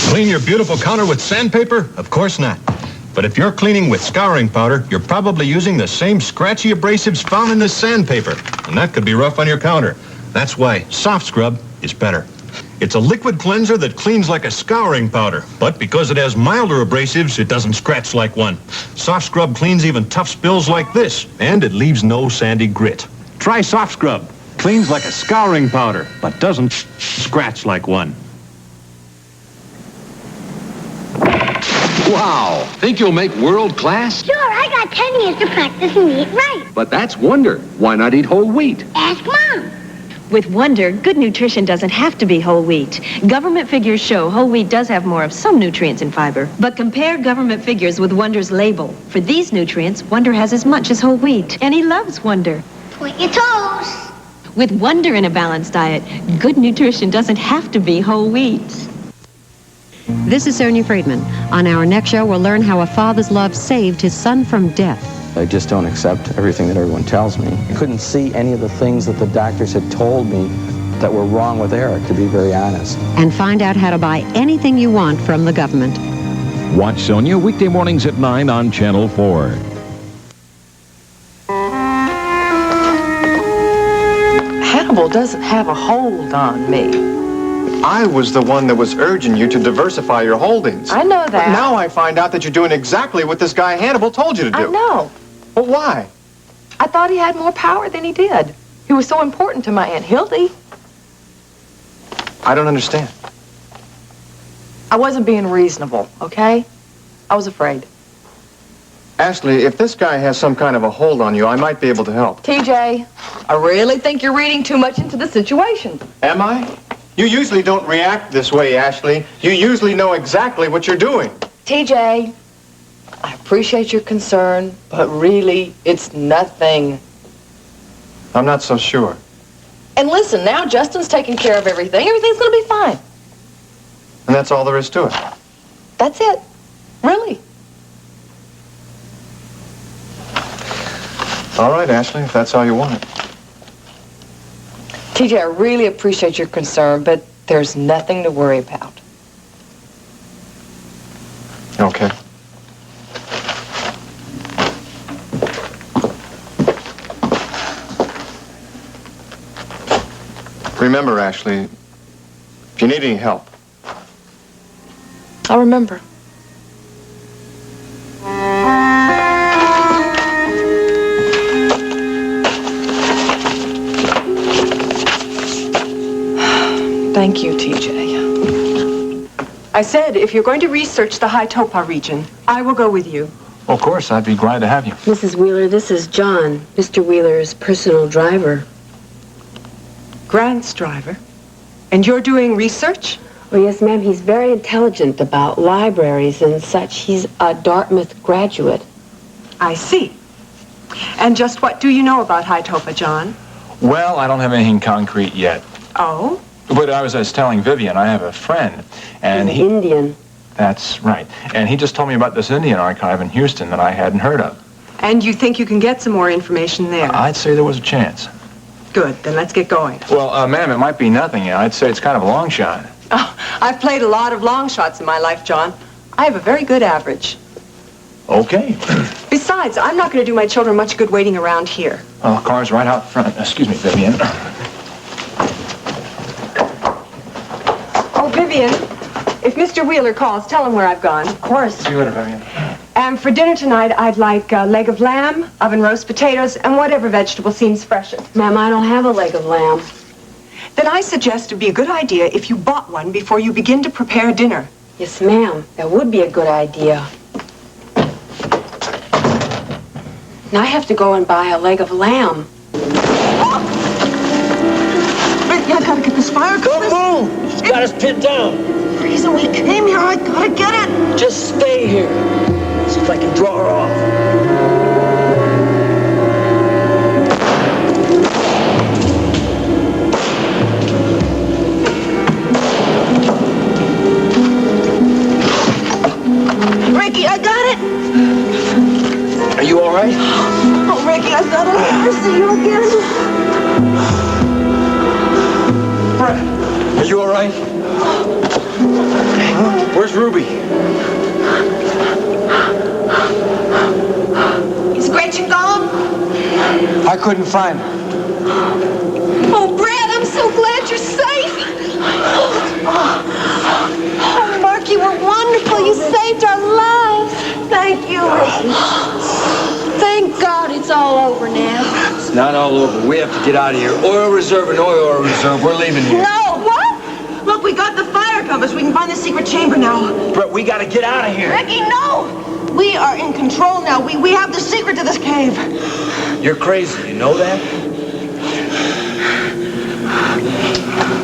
Clean your beautiful counter with sandpaper? Of course not. But if you're cleaning with scouring powder, you're probably using the same scratchy abrasives found in this sandpaper. And that could be rough on your counter. That's why Soft Scrub is better. It's a liquid cleanser that cleans like a scouring powder, but because it has milder abrasives, it doesn't scratch like one. Soft Scrub cleans even tough spills like this, and it leaves no sandy grit. Try Soft Scrub. Cleans like a scouring powder, but doesn't scratch like one. Wow. Think you'll make world class? Sure, I got 10 years to practice and eat right. But that's wonder. Why not eat whole wheat? Ask Mom. With Wonder, good nutrition doesn't have to be whole wheat. Government figures show whole wheat does have more of some nutrients and fiber. But compare government figures with Wonder's label. For these nutrients, Wonder has as much as whole wheat. And he loves Wonder. Point your toes. With Wonder in a balanced diet, good nutrition doesn't have to be whole wheat. This is Sonia Friedman. On our next show, we'll learn how a father's love saved his son from death. I just don't accept everything that everyone tells me. I couldn't see any of the things that the doctors had told me that were wrong with Eric, to be very honest. And find out how to buy anything you want from the government. Watch Sonia weekday mornings at 9 on Channel 4. Hannibal doesn't have a hold on me. I was the one that was urging you to diversify your holdings. I know that. But now I find out that you're doing exactly what this guy Hannibal told you to do. I know. Well, why? I thought he had more power than he did. He was so important to my Aunt Hildy. I don't understand. I wasn't being reasonable, okay? I was afraid. Ashley, if this guy has some kind of a hold on you, I might be able to help. TJ, I really think you're reading too much into the situation. Am I? You usually don't react this way, Ashley. You usually know exactly what you're doing. TJ, I appreciate your concern, but really, it's nothing. I'm not so sure. And listen, now Justin's taking care of everything. Everything's going to be fine. And that's all there is to it. That's it. Really. All right, Ashley, if that's all you want. TJ, I really appreciate your concern, but there's nothing to worry about. Okay. Remember, Ashley, if you need any help. I'll remember. Thank you, TJ. I said, if you're going to research the High Topa region, I will go with you. Of course, I'd be glad to have you. Mrs. Wheeler, this is John, Mr. Wheeler's personal driver. Grant's driver? And you're doing research? Oh, yes, ma'am. He's very intelligent about libraries and such. He's a Dartmouth graduate. I see. And just what do you know about High Topa, John? Well, I don't have anything concrete yet. Oh? But I was telling Vivian, I have a friend, and He's Indian. That's right. And he just told me about this Indian archive in Houston that I hadn't heard of. And you think you can get some more information there? I'd say there was a chance. Good, then let's get going. Well, ma'am, it might be nothing. I'd say it's kind of a long shot. Oh, I've played a lot of long shots in my life, John. I have a very good average. Okay. Besides, I'm not going to do my children much good waiting around here. Well, the car's right out front. Excuse me, Vivian. Oh, Vivian, if Mr. Wheeler calls, tell him where I've gone. Of course. See you later, Vivian. And for dinner tonight, I'd like a leg of lamb, oven roast potatoes, and whatever vegetable seems freshest. Ma'am, I don't have a leg of lamb. Then I suggest it'd be a good idea if you bought one before you begin to prepare dinner. Yes, ma'am. That would be a good idea. Now I have to go and buy a leg of lamb. Ricky, I gotta get this fire. Don't move! He's got us pinned down. The reason we came here, I gotta get it. Just stay here. See if I can draw her off. Ricky, I got it. Are you all right? Oh, Ricky, I thought I'd never see you again. Brett, are you all right? Where's Ruby? Is Gretchen gone? I couldn't find her. Oh, Brad, I'm so glad you're safe. Oh, Mark, you were wonderful. You saved our lives. Thank you, Ricky. Thank God it's all over now. It's not all over. We have to get out of here. Oil reserve and oil reserve. We're leaving here. No, what? Look, we got the fire covers. We can find the secret chamber now. Brett, we gotta get out of here. Ricky, no! We are in control now. We have the secret to this cave. You're crazy. You know that?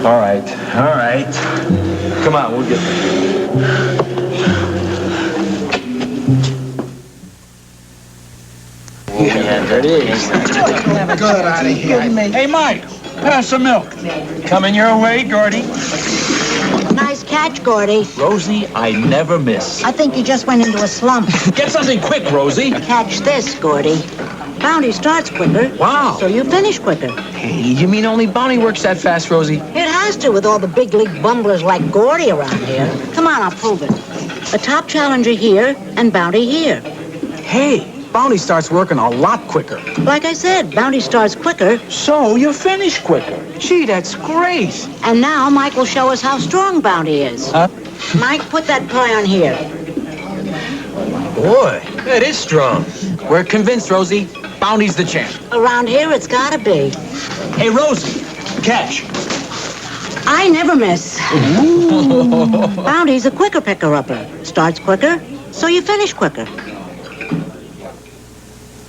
All right. Come on, we'll get there. Yeah, there it is. Get out of here. Hey, Mike, pass some milk. Coming your way, Gordy. Nice catch, Gordy. Rosie, I never miss. I think you just went into a slump. Get something quick, Rosie. Catch this, Gordy. Bounty starts quicker. Wow. So you finish quicker. Hey, you mean only Bounty works that fast, Rosie? It has to with all the big league bumblers like Gordy around here. Come on, I'll prove it. A top challenger here and Bounty here. Hey, Bounty starts working a lot quicker. Like I said, Bounty starts quicker. So you finish quicker. Gee, that's great. And now Mike will show us how strong Bounty is. Mike, put that pie on here. Boy, that is strong. We're convinced, Rosie. Bounty's the champ. Around here, it's gotta be. Hey, Rosie, catch. I never miss. Bounty's a quicker picker-upper. Starts quicker, so you finish quicker.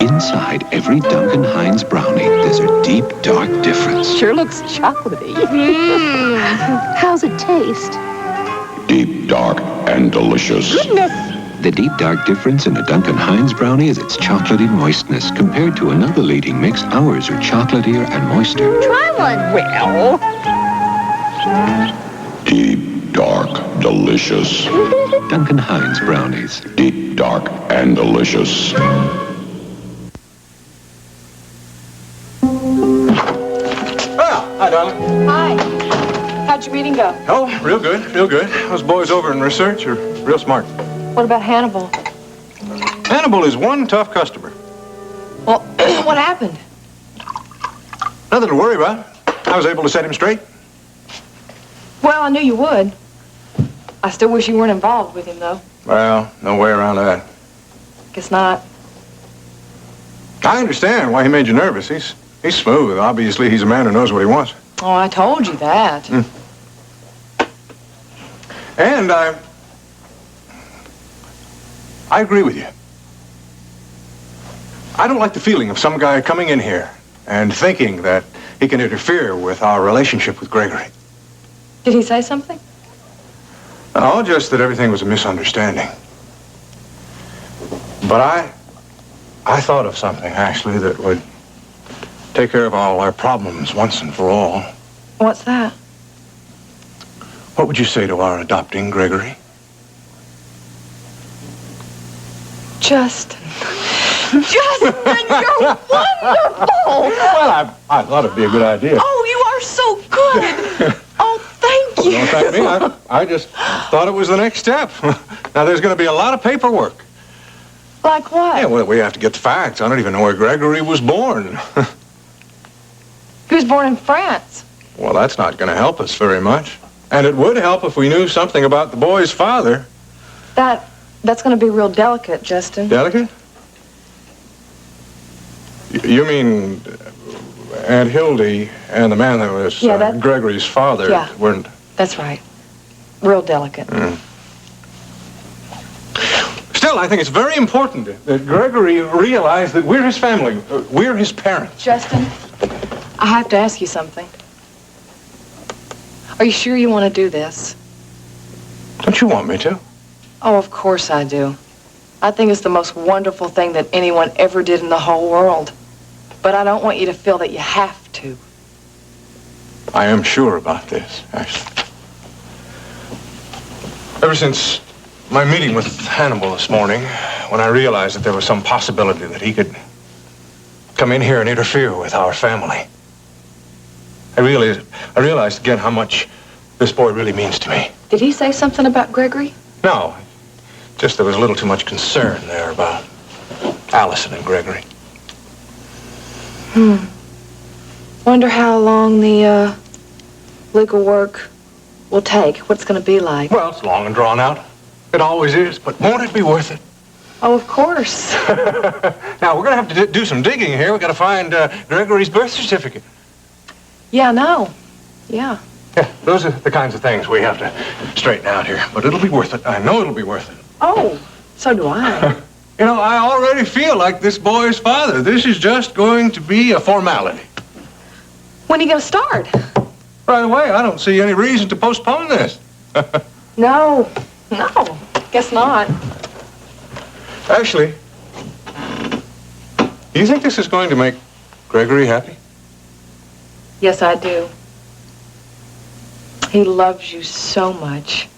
Inside every Duncan Hines brownie, there's a deep, dark difference. Sure looks chocolatey. How's it taste? Deep, dark, and delicious. Goodness. The deep, dark difference in a Duncan Hines brownie is its chocolatey moistness. Compared to another leading mix, ours are chocolatier and moister. Try one. Well. Deep, dark, delicious. Duncan Hines brownies. Deep, dark, and delicious. Hi, darling. Hi. How'd your meeting go? Oh, real good, real good. Those boys over in research are real smart. What about Hannibal? Hannibal is one tough customer. Well, what happened? Nothing to worry about. I was able to set him straight. Well, I knew you would. I still wish you weren't involved with him, though. Well, no way around that. Guess not. I understand why he made you nervous. He's smooth. Obviously, he's a man who knows what he wants. Oh, I told you that. And I agree with you. I don't like the feeling of some guy coming in here and thinking that he can interfere with our relationship with Gregory. Did he say something? No, just that everything was a misunderstanding. But I thought of something, actually, that would take care of all our problems once and for all. What's that? What would you say to our adopting Gregory? Justin, you're wonderful! Well, I thought it'd be a good idea. Oh, you are so good! Oh, thank you! Don't thank me. I just thought it was the next step. Now, there's going to be a lot of paperwork. Like what? Yeah, well, we have to get the facts. I don't even know where Gregory was born. He was born in France. Well, that's not going to help us very much. And it would help if we knew something about the boy's father. That's going to be real delicate, Justin. Delicate? You mean Aunt Hildy and the man that was Gregory's father weren't... That's right. Real delicate. Still, I think it's very important that Gregory realize that we're his family. We're his parents. Justin, I have to ask you something. Are you sure you want to do this? Don't you want me to? Oh, of course I do. I think it's the most wonderful thing that anyone ever did in the whole world. But I don't want you to feel that you have to. I am sure about this, actually. Ever since my meeting with Hannibal this morning, when I realized that there was some possibility that he could come in here and interfere with our family, I realized again how much this boy really means to me. Did he say something about Gregory? No, just there was a little too much concern there about Allison and Gregory. Wonder how long the legal work will take. What it's going to be like. Well, it's long and drawn out. It always is, but won't it be worth it? Oh, of course. Now, we're going to have to do some digging here. We've got to find Gregory's birth certificate. Yeah, I know. Yeah. Yeah, those are the kinds of things we have to straighten out here. But it'll be worth it. I know it'll be worth it. Oh, so do I. You know, I already feel like this boy's father. This is just going to be a formality. When are you going to start? By the way, I don't see any reason to postpone this. No, guess not. Actually, do you think this is going to make Gregory happy? Yes, I do. He loves you so much.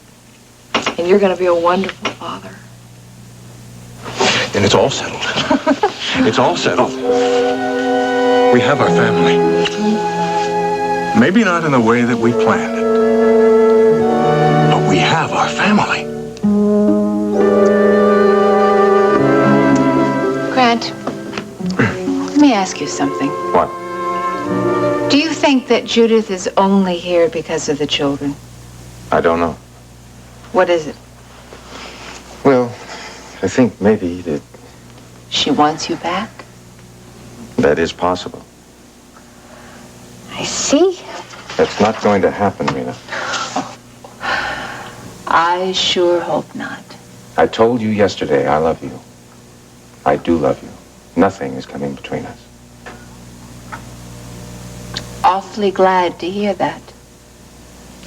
And you're going to be a wonderful father. And it's all settled. It's all settled. We have our family. Maybe not in the way that we planned it. But we have our family. Grant, let me ask you something. What? Do you think that Judith is only here because of the children? I don't know. What is it? Well, I think maybe that She wants you back? that is possible. I see. That's not going to happen, Rena. I sure hope not. I told you yesterday I love you. I do love you. Nothing is coming between us. Awfully glad to hear that.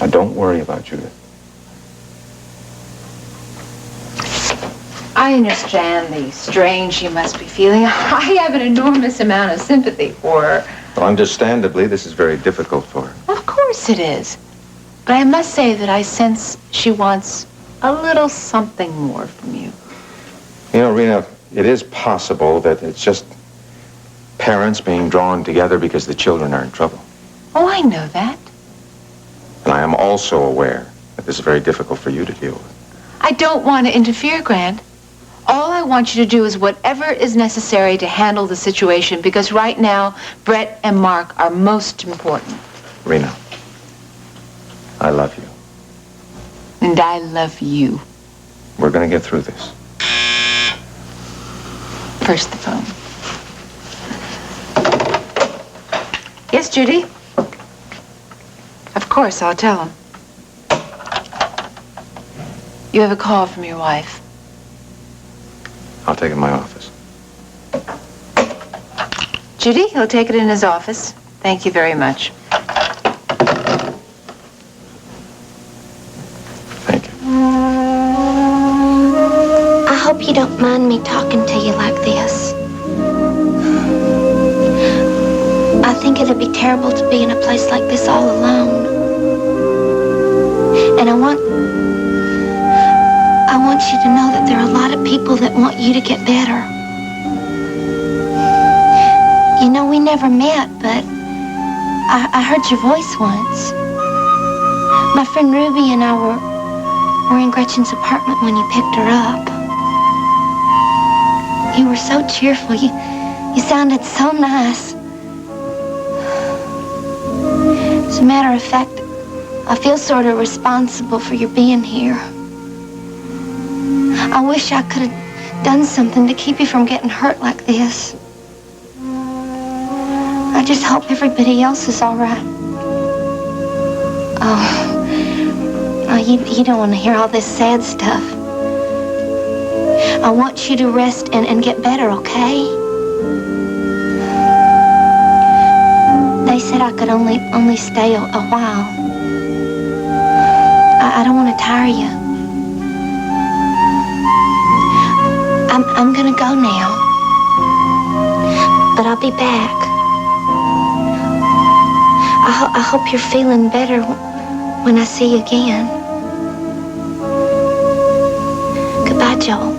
Now, don't worry about Judith. I understand the strain she must be feeling. I have an enormous amount of sympathy for her. Well, understandably, this is very difficult for her. Of course it is. But I must say that I sense she wants a little something more from you. You know, Rena, it is possible that it's just parents being drawn together because the children are in trouble. Oh, I know that. And I am also aware that this is very difficult for you to deal with. I don't want to interfere, Grant. All I want you to do is whatever is necessary to handle the situation, because right now, Brett and Mark are most important. Rena, I love you. And I love you. We're going to get through this. First the phone. Yes, Judy? Of course, I'll tell him. You have a call from your wife. I'll take it in my office. Judy, he'll take it in his office. Thank you very much. I hope you don't mind me talking to you like this. I think it'd be terrible to be in a place like this all alone. And I want you to know that there are a lot of people that want you to get better. You know, we never met, but I heard your voice once. My friend Ruby and I were in Gretchen's apartment when you picked her up. You were so cheerful. You sounded so nice. As a matter of fact, I feel sort of responsible for your being here. I wish I could have done something to keep you from getting hurt like this. I just hope everybody else is all right. Oh, you don't want to hear all this sad stuff. I want you to rest and get better, okay? They said I could only stay a while. I don't want to tire you. I'm gonna go now. But I'll be back. I hope you're feeling better when I see you again. Goodbye, Joel.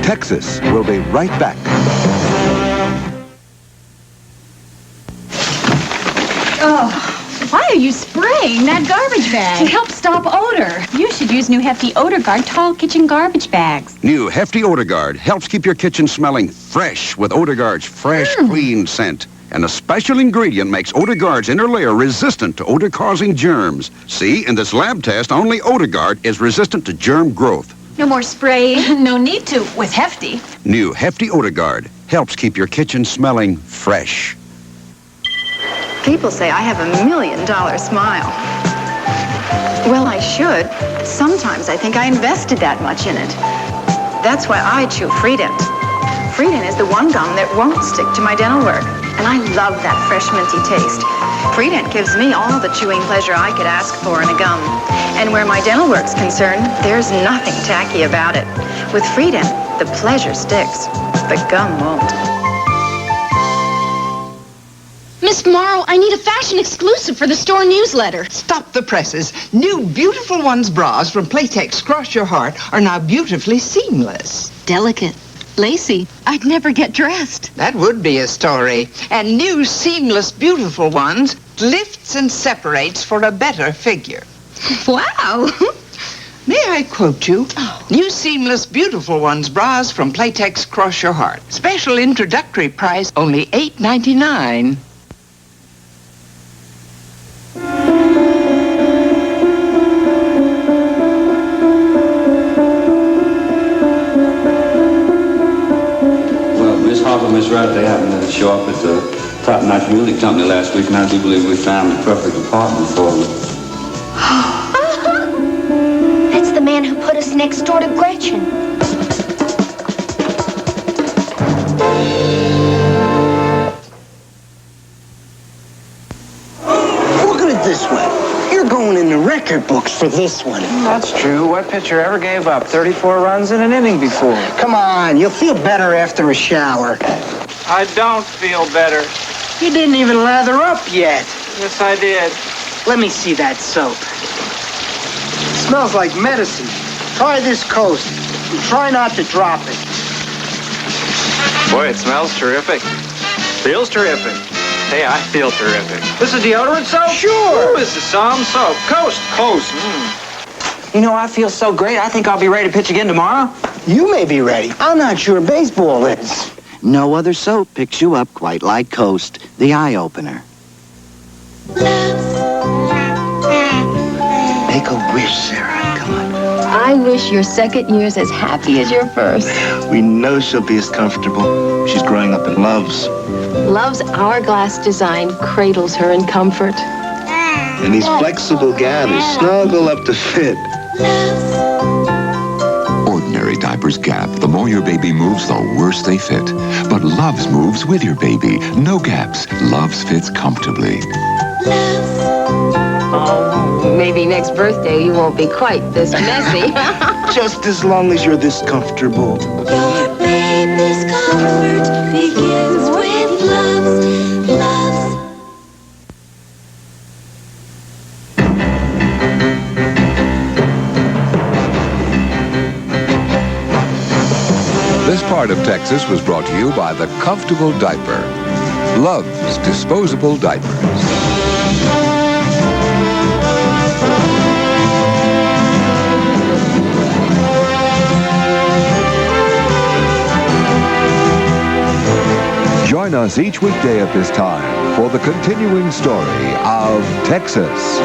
Texas will be right back. Oh, why are you spraying? spraying that garbage bag. To help stop odor. You should use new Hefty Odor Guard tall kitchen garbage bags. New Hefty Odor Guard helps keep your kitchen smelling fresh with Odor Guard's fresh, clean scent. And a special ingredient makes Odor Guard's inner layer resistant to odor-causing germs. See, in this lab test, only Odor Guard is resistant to germ growth. No more spraying. No need to with Hefty. New Hefty Odor Guard helps keep your kitchen smelling fresh. People say I have $1 million smile. Well, I should. Sometimes I think I invested that much in it. That's why I chew Freedent. Freedent is the one gum that won't stick to my dental work. And I love that fresh minty taste. Freedent gives me all the chewing pleasure I could ask for in a gum. And where my dental work's concerned, there's nothing tacky about it. With Freedent, the pleasure sticks. The gum won't. Miss Morrow, I need a fashion exclusive for the store newsletter. Stop the presses. New Beautiful Ones bras from Playtex Cross Your Heart are now beautifully seamless. Delicate. Lacy. I'd never get dressed. That would be a story. And new Seamless Beautiful Ones lifts and separates for a better figure. Wow. May I quote you? New Seamless Beautiful Ones bras from Playtex Cross Your Heart. Special introductory price, only $8.99. Miss Wright, they happened to show up at the top-notch music company last week, and I do believe we found the perfect apartment for them. That's the man who put us next door to Gretchen. Look at it this way. You're going in the record books for this one. That's true. What pitcher ever gave up 34 runs in an inning before? Come on, you'll feel better after a shower. I don't feel better. You didn't even lather up yet. Yes, I did. Let me see that soap. Smells like medicine. Try this Coast. And try not to drop it. Boy, it smells terrific. Feels terrific. Hey, I feel terrific. This is deodorant soap? Sure. Ooh, this is some soap. Coast. You know, I feel so great, I think I'll be ready to pitch again tomorrow. You may be ready. I'm not sure baseball is. No other soap picks you up quite like Coast, the eye-opener. Make a wish, Sarah. Come on. I wish your second year's as happy as your first. We know she'll be as comfortable. She's growing up in Love's. Love's hourglass design cradles her in comfort. And these flexible gathers snuggle up to fit. Ordinary diapers gap. The more your baby moves, the worse they fit. But Love's moves with your baby. No gaps. Love's fits comfortably. Maybe next birthday you won't be quite this messy. Just as long as you're this comfortable. Your baby's comfort begins with Love's. This part of Texas was brought to you by the Comfortable Diaper. Love's disposable diapers. Join us each weekday at this time for the continuing story of Texas.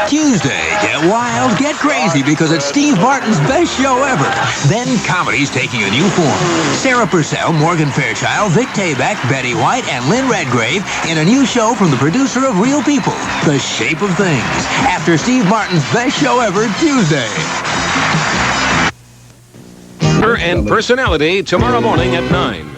Tuesday, get wild, get crazy, because it's Steve Martin's best show ever. Then comedy's taking a new form. Sarah Purcell, Morgan Fairchild, Vic Tayback, Betty White, and Lynn Redgrave in a new show from the producer of Real People, The Shape of Things. After Steve Martin's best show ever, Tuesday. And Personality tomorrow morning at 9.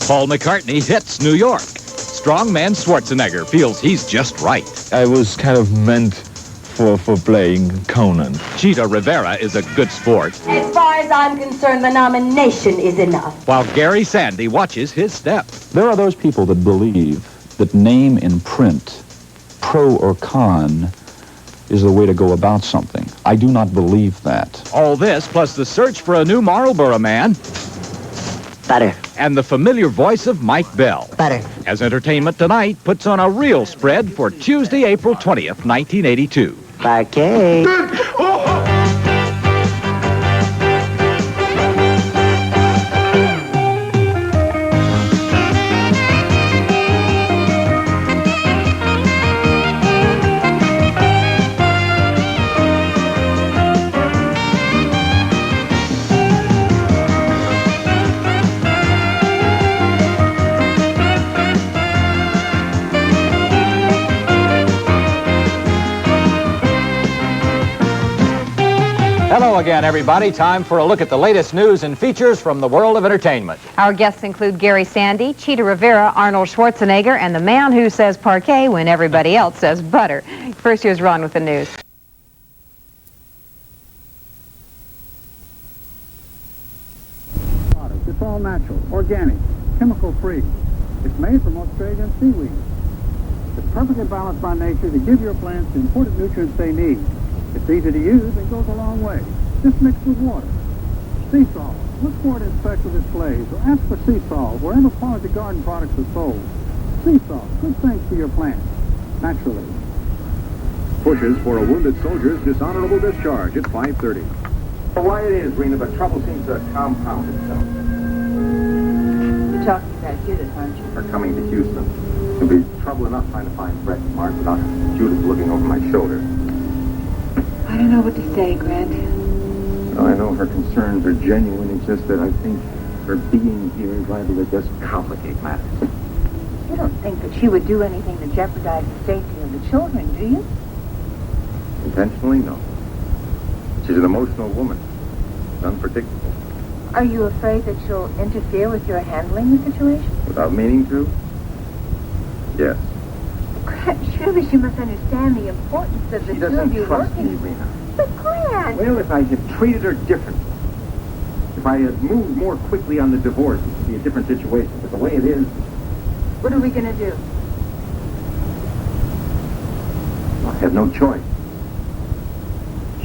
Paul McCartney hits New York. Strongman Schwarzenegger feels he's just right. I was kind of meant for playing Conan. Cheetah Rivera is a good sport. As far as I'm concerned, the nomination is enough. While Gary Sandy watches his step. There are those people that believe that name in print, pro or con, is the way to go about something. I do not believe that. All this, plus the search for a new Marlboro man. Butter. And the familiar voice of Mike Bell. Butter. As Entertainment Tonight puts on a real spread for Tuesday, April 20th, 1982. Parquet. Hello again, everybody. Time for a look at the latest news and features from the world of entertainment. Our guests include Gary Sandy, Cheetah Rivera, Arnold Schwarzenegger, and the man who says parquet when everybody else says butter. First, here's Ron with the news. It's all natural, organic, chemical-free. It's made from Australian seaweed. It's perfectly balanced by nature to give your plants the important nutrients they need. It's easy to use and goes a long way. Just mix with water. Sea salt. Look for it in special displays or ask for sea salt wherever quality garden products are sold. Sea salt. Good things for your plants. Naturally. Pushes for a wounded soldier's dishonorable discharge at 5:30. Why it is, Rena, but trouble seems to compound itself. You're talking about Judith, aren't you? We're coming to Houston. There'll be trouble enough trying to find Brett and Mark without Judith looking over my shoulder. I don't know what to say, Grant. Well, I know her concerns are genuine. It's just that I think her being here is liable to just complicate matters. You don't think that she would do anything to jeopardize the safety of the children, do you? Intentionally, no. She's an emotional woman. It's unpredictable. Are you afraid that she'll interfere with your handling the situation? Without meaning to? Yes. Grant, surely she must understand the importance of the She two of doesn't you trust working. me, Rena. But Grant! Well, if I had treated her differently, if I had moved more quickly on the divorce, it would be a different situation. But the way it is... What are we going to do? I have no choice.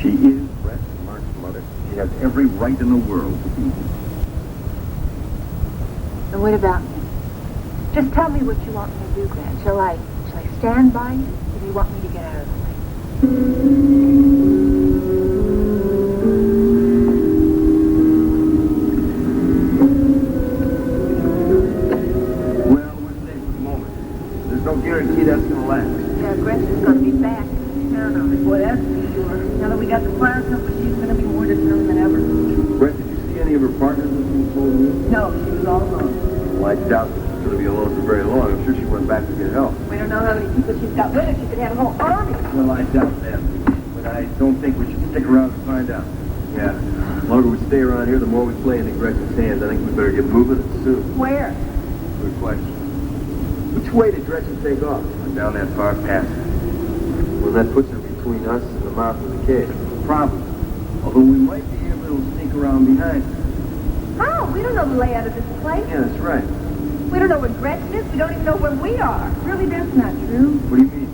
She is Brett and Mark's mother. She has every right in the world to be here. And what about me? Just tell me what you want me to do, Grant. Shall I stand by you, or do you want me to get out of the way? Well, we're safe for the moment. There's no guarantee that's going to last. Yeah, Gretchen's going to be back in town on it. Boy, that's for sure. Now that we got the fire company, she's going to be more determined than ever. Brett, did you see any of her partners when she told me? No, she was all alone. Well, I doubt that she's going to be alone for very long. I'm sure she went back to get help. We don't know how many people she's got with her. She could have a whole army. Well, I doubt that. But I don't think we should stick around to find out. Yeah. The longer we stay around here, the more we play into Gretchen's hands. I think we better get moving soon. Where? Good question. Which way did Gretchen take off? Down that far path. Well, that puts her between us and the mouth of the cave. Probably. Although we might be able to sneak around behind her. How? We don't know the layout of this place. Yeah, that's right. We don't know where Gretchen is. We don't even know where we are. Really, that's not true. What do you mean?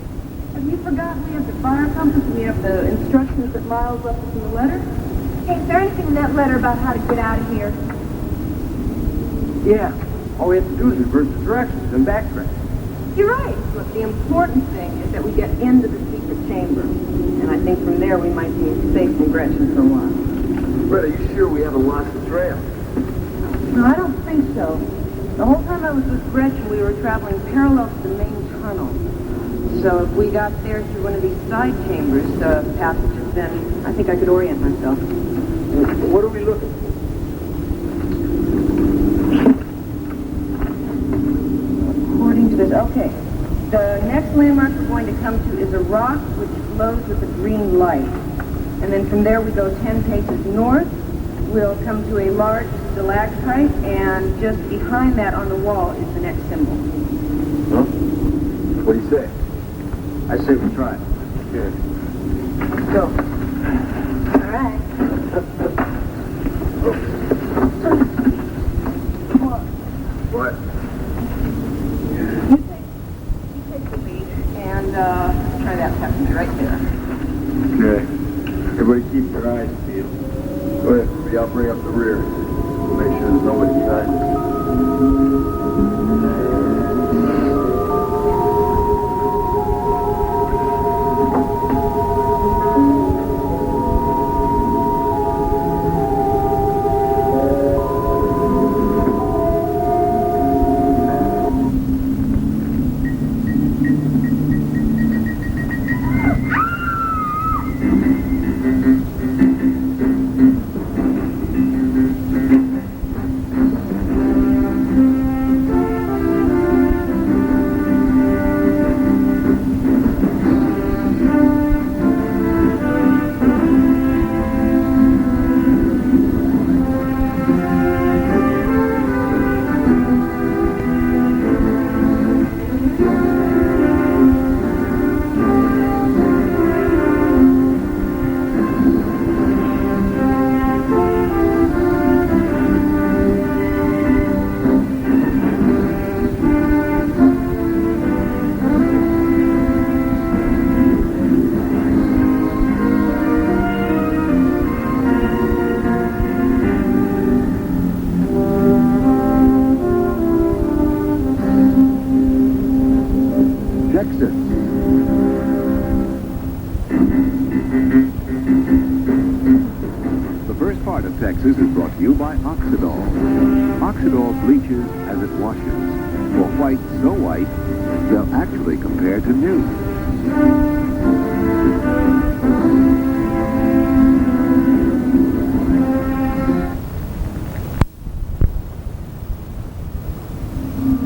Have you forgotten we have the fire compass and we have the instructions that Miles left us in the letter? Hey, is there anything in that letter about how to get out of here? Yeah. All we have to do is reverse the directions and backtrack. You're right. Look, the important thing is that we get into the secret chamber. And I think from there we might be safe from Gretchen for a while. Brett, are you sure we haven't lost the trail? No, I don't think so. The whole time I was with Gretchen, we were traveling parallel to the main tunnel. So if we got there through one of these side chambers, passages, then I think I could orient myself. What are we looking for? According to this, okay. The next landmark we're going to come to is a rock which glows with a green light. And then from there we go 10 paces north. We'll come to a large stalactite, and just behind that on the wall is the next symbol. Huh? What do you say? I say we try. Good. Let's go. All right. Come on. What? You take the lead, and try that passenger right there. Okay. Everybody keep your eyes peeled. Go ahead, Ruby. I'll bring up the rear. Make sure there's nobody behind us. Texas is brought to you by Oxidol. Oxidol bleaches as it washes. For white so white, they'll actually compare to new.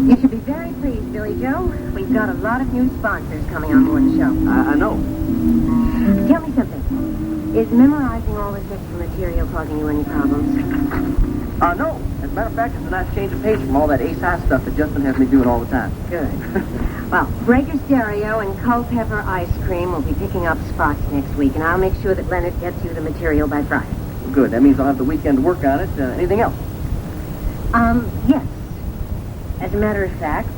You should be very pleased, Billy Joe. We've got a lot of new sponsors coming on board the show. I know. Tell me something. Is memorizing all this extra material causing you any problems? No. As a matter of fact, it's a nice change of pace from all that Ace High stuff that Justin has me doing all the time. Good. Well, Breaker Stereo and Culpepper Ice Cream will be picking up spots next week, and I'll make sure that Leonard gets you the material by Friday. Good. That means I'll have the weekend to work on it. Anything else? Yes. As a matter of fact,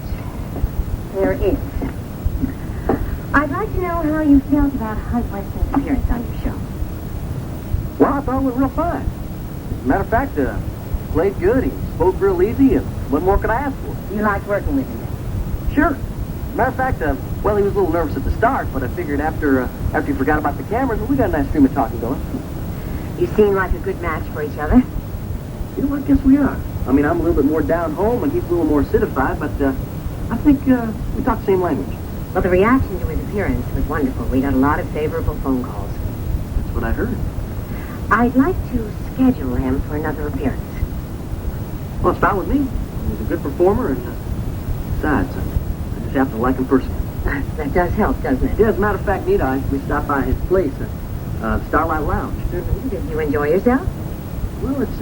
there is. I'd like to know how you felt about Hunt Weston's appearance on your show. Well, I thought it went real fine. As a matter of fact, played good. He spoke real easy, and what more could I ask for? You liked working with him then? Sure. As a matter of fact, well, he was a little nervous at the start, but I figured after he forgot about the cameras, well, we got a nice stream of talking going. You seem like a good match for each other. You know, I guess we are. I mean, I'm a little bit more down home, and he's a little more citified, but I think we talk the same language. Well, the reaction to his appearance was wonderful. We got a lot of favorable phone calls. That's what I heard. I'd like to schedule him for another appearance. Well, it's fine with me. He's a good performer, and besides, I just have to like him personally. That does help, doesn't it? Yeah, as a matter of fact, Nita, we stopped by his place, Starlight Lounge. Mm-hmm. Did you enjoy yourself? Well, it's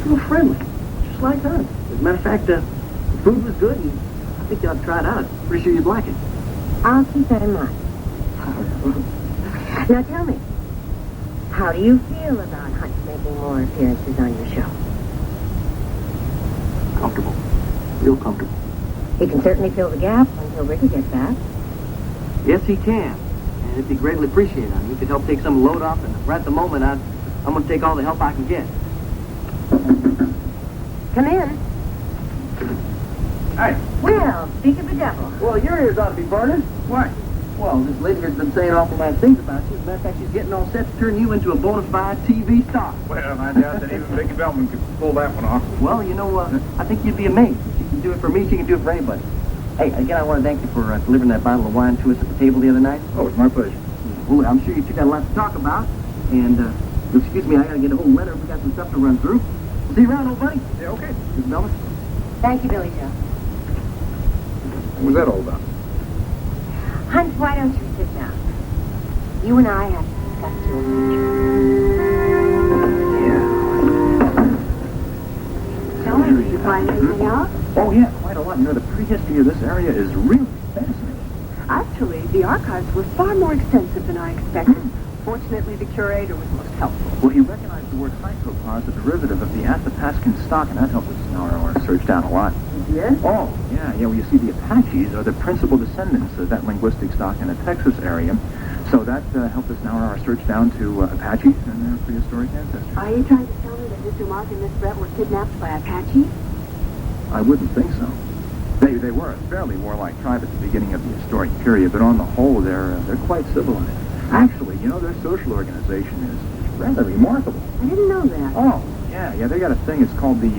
real friendly, just like us. As a matter of fact, the food was good, and I think you ought to try it out. Pretty sure you'd like it. I'll keep that in mind. Now tell me, how do you feel about Hunt making more appearances on your show? Comfortable. Real comfortable. He can certainly fill the gap until Ricky gets back. Yes, he can. And it'd be greatly appreciated. I mean, he could help take some load off, and right at the moment, I'm going to take all the help I can get. Come in. Hey. Well, speak of the devil. Well, your ears ought to be burning. Why? Well, this lady has been saying awful nice things about you. As a matter of fact, she's getting all set to turn you into a bona fide TV star. Well, I doubt that even Vicky Bellman could pull that one off. Well, you know, I think you'd be amazed. She can do it for me. She can do it for anybody. Hey, again, I want to thank you for delivering that bottle of wine to us at the table the other night. Oh, it's my pleasure. Well, I'm sure you two got a lot to talk about. And, excuse me, I got to get a hold of Leonard. We got some stuff to run through. See you around, old buddy. Yeah, okay. Miss Bellman. Thank you, Billy Joe. What was that all about? Hunt, why don't you sit down? You and I have to discuss your future. Tell me, did you find anything out? Oh, yeah, quite a lot. You know, the prehistory of this area is really fascinating. Actually, the archives were far more extensive than I expected. Fortunately, the curator was most helpful. Well, he recognized the word hypopause as a derivative of the Athapascan stock, and that helped us narrow our search down a lot. Yes? Oh, yeah. Well, you see, the Apaches are the principal descendants of that linguistic stock in the Texas area. So that helped us narrow our search down to Apaches and their prehistoric ancestors. Are you trying to tell me that this Mr. Mark and Miss Brett were kidnapped by Apache? I wouldn't think so. They were fairly warlike tribe at the beginning of the historic period, but on the whole, they're quite civilized. Actually, you know, their social organization is rather remarkable. I didn't know that. Oh, yeah, they got a thing. It's called the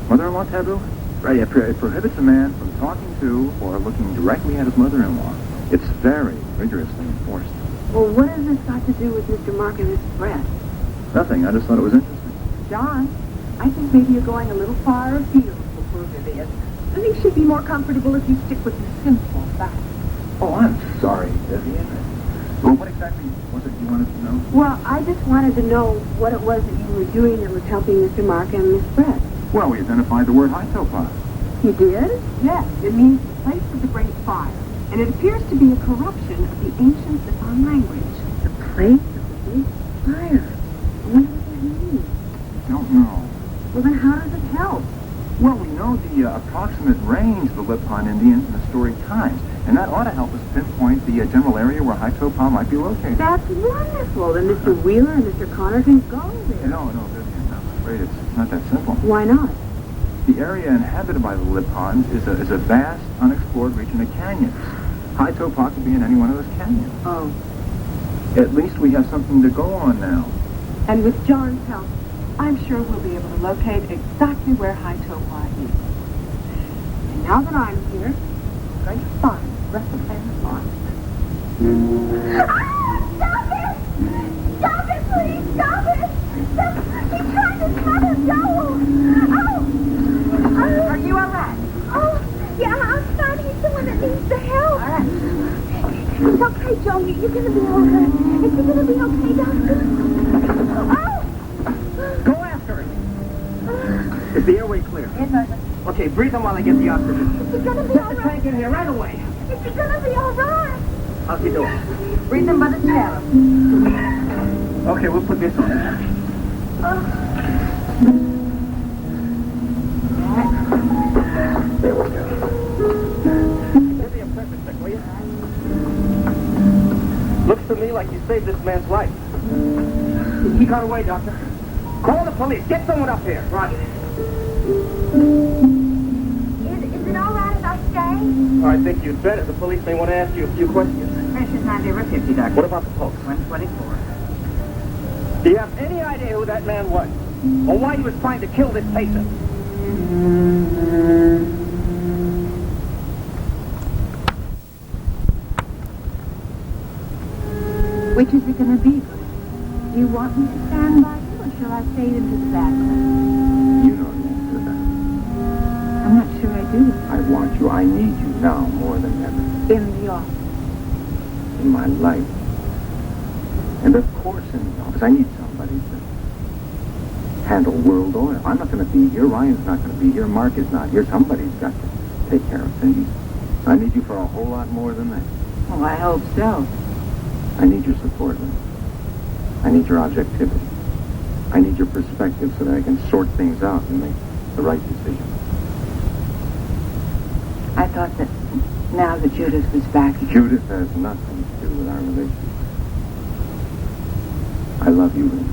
mother-in-law taboo. Right, it prohibits a man from talking to or looking directly at his mother-in-law. It's very rigorously enforced. Well, what has this got to do with Mr. Mark and Miss Brett? Nothing. I just thought it was interesting. John, I think maybe you're going a little far afield for poor Vivian. I think she'd be more comfortable if you stick with the simple facts. Oh, I'm sorry, Vivian. Well, what exactly was it you wanted to know? Well, I just wanted to know what it was that you were doing that was helping Mr. Mark and Miss Brett. Well, we identified the word Haitopot. You did? Yes. It means the place of the great fire. And it appears to be a corruption of the ancient Nippon language. The place of the great fire. What does that mean? Don't know. Well, then how does it help? Well, we know the approximate range of the Lippon Indians in historic times, and that ought to help us pinpoint the general area where Haitopot might be located. That's wonderful. Then Mr. Wheeler and Mr. Connor can go there. No, Vivian, I'm afraid it's not that simple. Why not? The area inhabited by the Lippons is a vast, unexplored region of canyons. Haitopot could be in any one of those canyons. Oh. At least we have something to go on now. And with John's help, I'm sure we'll be able to locate exactly where Haitopot is. And now that I'm here, I'm going to find the rest of Anne's lost. Stop it! Stop it, please! Stop it! He's trying to cut us! No! Oh! Are you all right? Oh, yeah, I'm fine. He's the one that needs the help. All right. It's okay, Joe. You're going to be all right. Is he going to be okay, Doctor? Oh! Go after it. Is the airway clear? Yes, sir. Okay, breathe him while I get the oxygen. Is he going to be Get all the right? tank in here right away. Is he going to be all right? How's he doing? Breathe him by the channel. Okay, we'll put this on. There we go. Give me a pressure check, will you? Looks to me like you saved this man's life. He got away, Doctor. Call the police. Get someone up here. Roger. Is it all right if I stay? I think you'd better. The police may want to ask you a few questions. Pressure's 90/50, Doctor. What about the pulse? 124. Do you have any idea who that man was? Or why he was trying to kill this patient? Which is it going to be, Bruce? Do you want me to stand by you, or shall I fade into the background? You know the answer to that. I'm not sure I do. I want you. I need you now more than ever. In the office. In my life. And of course in the office. I need somebody to handle World Oil. I'm not going to be here. Ryan's not going to be here. Mark is not here. Somebody's got to take care of things. I need you for a whole lot more than that. Oh, I hope so. I need your support, Lynn. I need your objectivity. I need your perspective so that I can sort things out and make the right decision. I thought that now that Judith was back... Judith has nothing to do with our relationship. I love you, Lynn.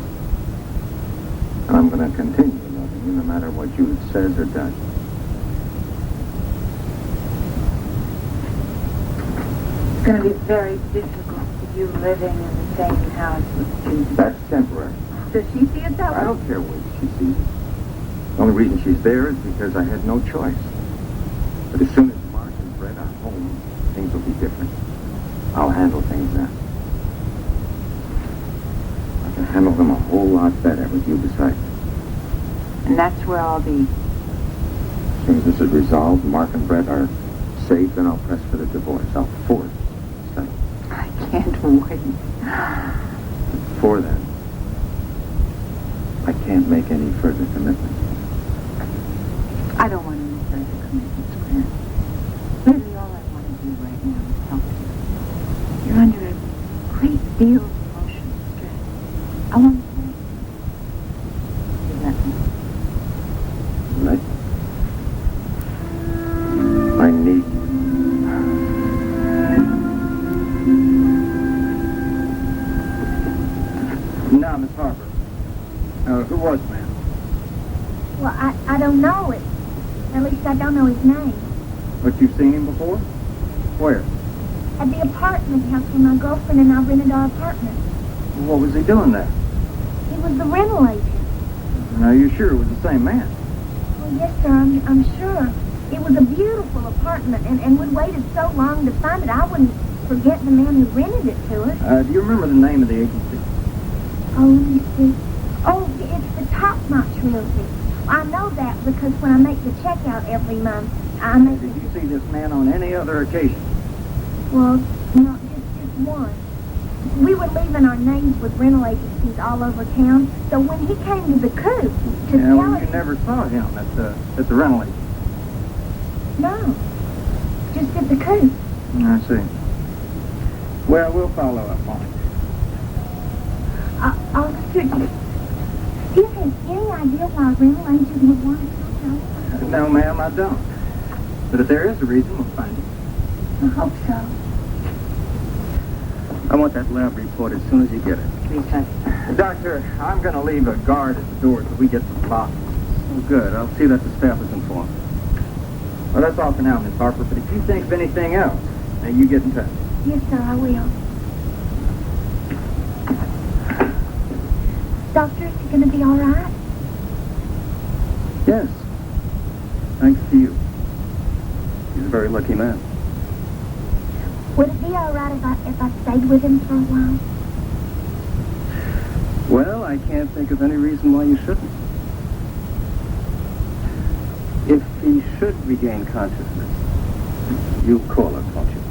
And I'm going to continue loving you no matter what Judith says or does. It's going to be very difficult with you living in the same house with Judith. That's temporary. Does she see it that way? I don't care what she sees. The only reason she's there is because I had no choice. But as soon as Mark and Brett are home, things will be different. I'll handle things then. I can handle them a whole lot better with you beside me. And that's where I'll be. As soon as this is resolved, Mark and Brett are safe, then I'll press for the divorce. I'll force the I can't wait. Before then, I can't make any further commitments. I don't want any further commitments, Grant. Really, all I want to do right now is help you. You're under a great deal of emotional stress. I want to help you. You let me. Right? I need you. Now, Miss Harper. Who was the man? Well, I don't know it. At least I don't know his name. But you've seen him before? Where? At the apartment house where my girlfriend and I rented our apartment. What was he doing there? He was the rental agent. Now, you're sure it was the same man? Oh, yes, sir, I'm sure. It was a beautiful apartment, and we'd waited so long to find it, I wouldn't forget the man who rented it to us. Do you remember the name of the agency? Oh, let me see. Oh, it's the Top Notch Realty. I know that because when I make the checkout every month, I make Did you see this man on any other occasion? Well, no, just one. We were leaving our names with rental agencies all over town, so when he came to the coop to tell Well, us... you never saw him at the rental agency? No, just at the coop. I see. Well, we'll follow up on it. Officer, do you have any idea why a rental agent would want to talk to us? No, ma'am, I don't. But if there is a reason, we'll find it. I hope so. I want that lab report as soon as you get it. Please, sir. Doctor, I'm going to leave a guard at the door till we get to the box. Oh, good. I'll see that the staff is informed. Well, that's all for now, Miss Harper. But if you think of anything else, you get in touch. Yes, sir, I will. Doctor, is he going to be all right? Yes. Thanks to you. He's a very lucky man. Would it be all right if I stayed with him for a while? Well, I can't think of any reason why you shouldn't. If he should regain consciousness, you'll call us, won't you?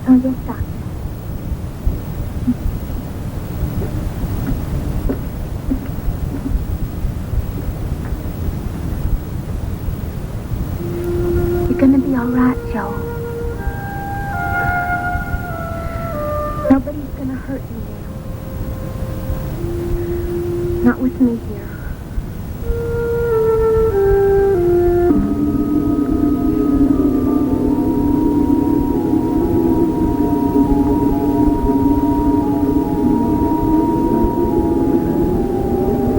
Oh, yes, Doctor. You're gonna be all right, Joel. Nobody's gonna hurt you now. Not with me here.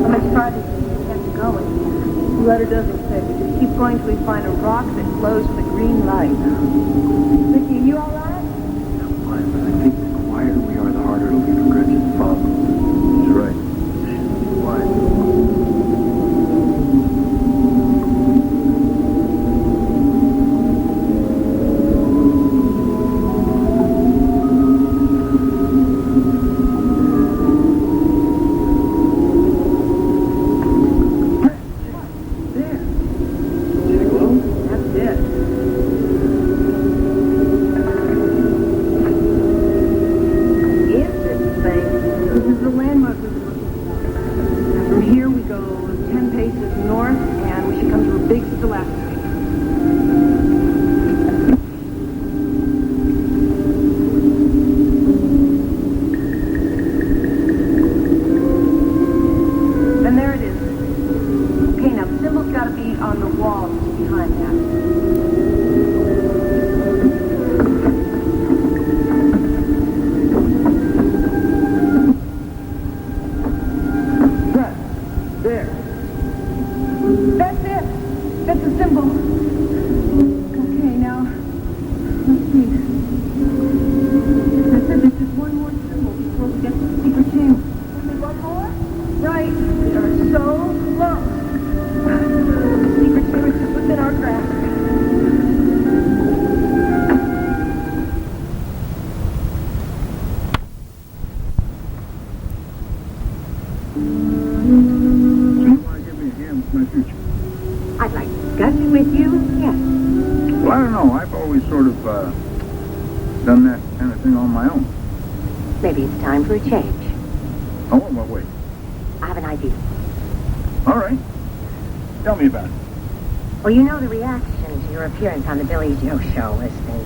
How much farther do you have to go? The letter doesn't say. We just keep going till we find a rock that glows with a green light. Vicky, are you all right? I think the quieter we are, the harder it'll be for Gretchen to follow. He's right. Why? Maybe it's time for a change. Oh, in what way? I have an idea. All right. Tell me about it. Well, you know the reaction to your appearance on the Billy Joe show has been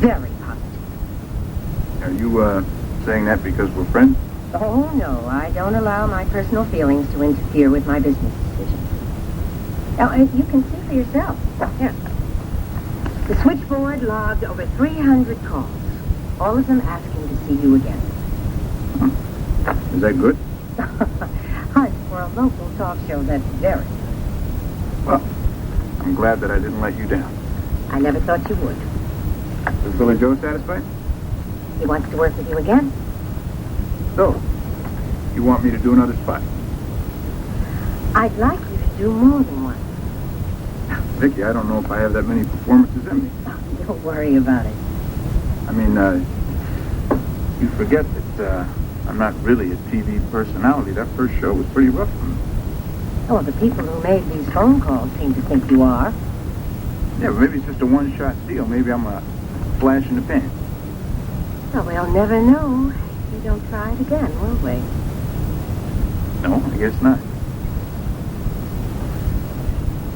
very positive. Are you, saying that because we're friends? Oh, no. I don't allow my personal feelings to interfere with my business decisions. Now, you can see for yourself. Here. The switchboard logged over 300 calls. All of them asking to see you again. Is that good? Hi, Squirrel. local talk show that's very good. Well, I'm glad that I didn't let you down. I never thought you would. Is Billy Joe satisfied? He wants to work with you again? So, you want me to do another spot? I'd like you to do more than one. Vicky, I don't know if I have that many performances in me. Oh, don't worry about it. I mean, you forget that I'm not really a TV personality. That first show was pretty rough for me. Oh, the people who made these phone calls seem to think you are. Yeah, but maybe it's just a one-shot deal. Maybe I'm a flash in the pan. Well, we'll never know if we don't try it again, will we? No, I guess not.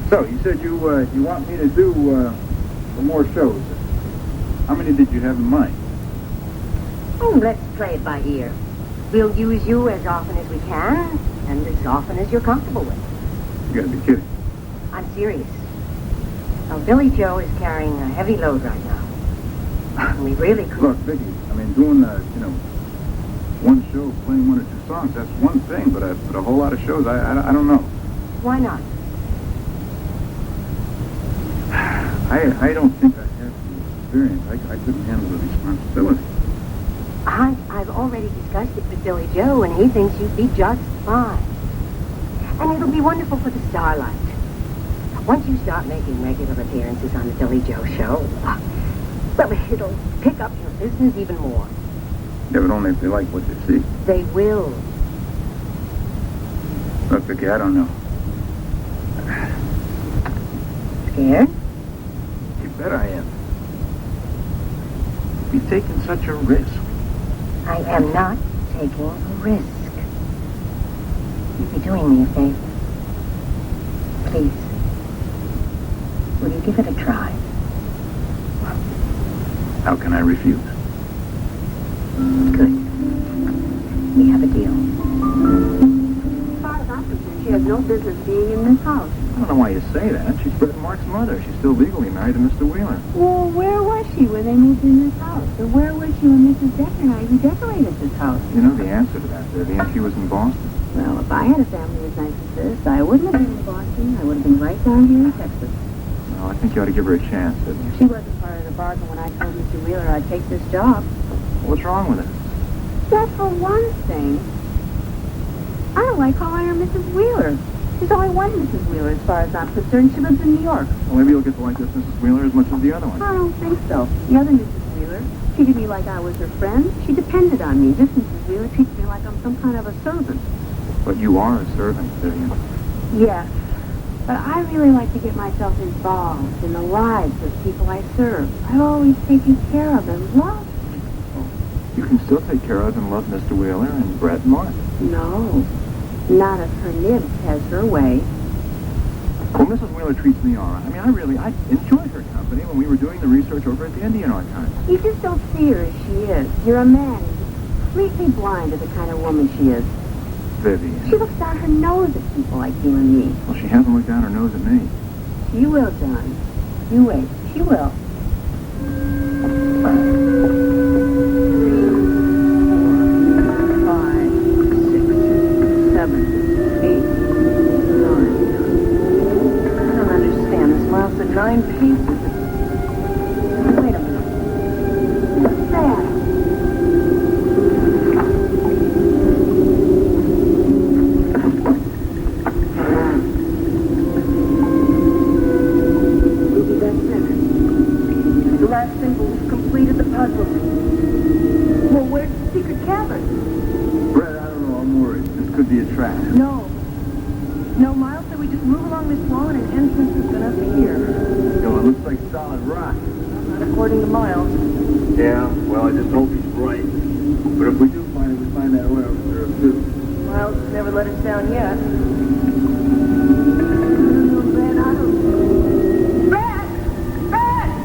So, you said you want me to do some more shows. How many did you have in mind? Oh, let's play it by ear. We'll use you as often as we can, and as often as you're comfortable with. You gotta be kidding. I'm serious. Now, Billy Joe is carrying a heavy load right now. And we really could... Look, Vicky, I mean, doing, one show, playing one or two songs, that's one thing, but a whole lot of shows, I don't know. Why not? I don't think I have the experience. I couldn't handle the responsibility. I've already discussed it with Billy Joe, and he thinks you'd be just fine. And it'll be wonderful for the starlight. Once you start making regular appearances on the Billy Joe show, well, it'll pick up your business even more. Yeah, but only if they like what they see. They will. Look, Vicky, I don't know. Scared? You bet I am. You're taking such a risk. I am not taking a risk. You'd be doing me a favor. Please. Will you give it a try? How can I refuse? Good. We have a deal. As far as I'm concerned, she has no business being in this house. I don't know why you say that. She's Brett and Mark's mother. She's still legally married to Mr. Wheeler. Well, where was she when they moved in this house? Or where was she when Mrs. Decker and I redecorated this house? You know the answer to that, Vivian. She was in Boston. Well, if I had a family as nice as this, I wouldn't have been in Boston. I would have been right down here in Texas. Well, I think you ought to give her a chance, Vivian. She wasn't part of the bargain when I told Mr. Wheeler I'd take this job. What's wrong with it? Well, for one thing, I don't like calling her Mrs. Wheeler. There's only one Mrs. Wheeler as far as I'm concerned. She lives in New York. Well, maybe you'll get to like this Mrs. Wheeler as much as the other one. I don't think so. The other Mrs. Wheeler treated me like I was her friend. She depended on me. This Mrs. Wheeler treats me like I'm some kind of a servant. But you are a servant, Vivian. Yes. But I really like to get myself involved in the lives of people I serve. I've always taken care of and loved them. You can still take care of and love Mr. Wheeler and Brett and Mark. No. Not if her nibs has her way. Well, Mrs. Wheeler treats me all right. I mean, I enjoyed her company when we were doing the research over at the Indian Archives. You just don't see her as she is. You're a man and you're completely blind to the kind of woman she is. Vivian. She looks down her nose at people like you and me. Well, she hasn't looked down her nose at me. She will, John. You wait. She will. 9 pieces. Wait a minute. What's that? Maybe that's it. The last symbol has completed the puzzle. Well, where's the secret cavern? Brett, I don't know. I'm worried. This could be a trap. No, Miles said we just move along this wall and an entrance is gonna appear. It looks like solid rock. Not according to Miles. Yeah, well, I just hope he's right. But if we do find it, we find that oil reserve, too. Miles has never let us down yet.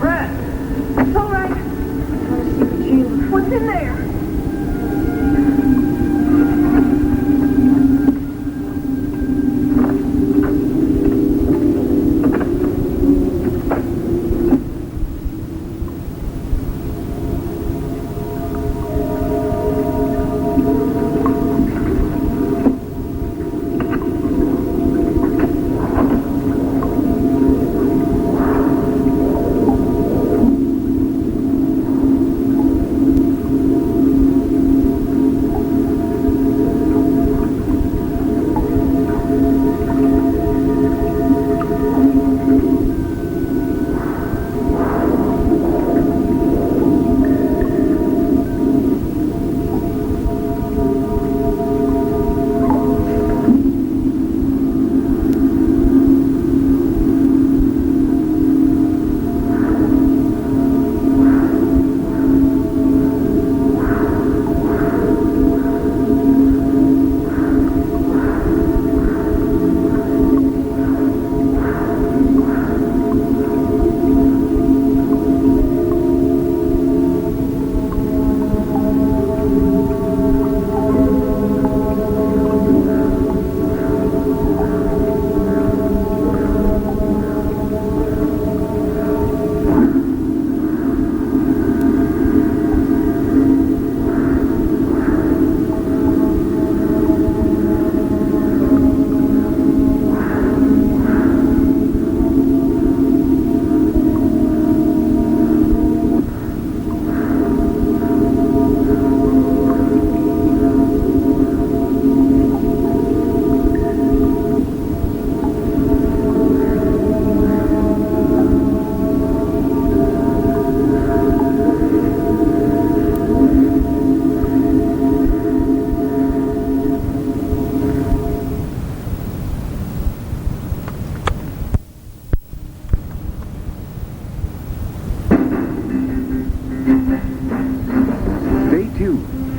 Brett! It's all right. I got a secret chamber. What's in there?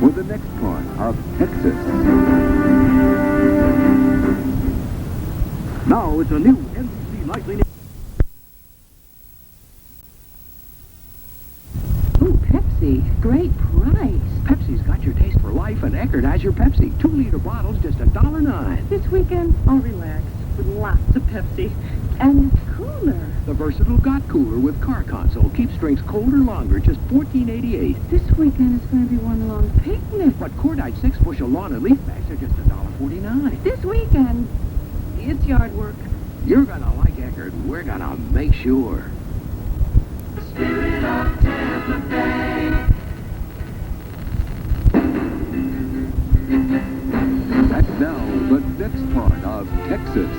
with the next part of Texas. Now it's a new NBC Nightly. Ooh, Pepsi. Great price. Pepsi's got your taste for life, and Eckerd has your Pepsi. 2-liter bottles, just $1.09. This weekend, I'll relax with lots of Pepsi. And it's cooler. The versatile Got Cooler with car console keeps drinks colder longer, just $14.88. This weekend is going to be one long picnic. But Cordite 6-bushel lawn and leaf bags are just $1.49. This weekend, it's yard work. You're gonna like Eckerd. We're gonna make sure. Spirit of Tampa Bay. And now, the next part of Texas.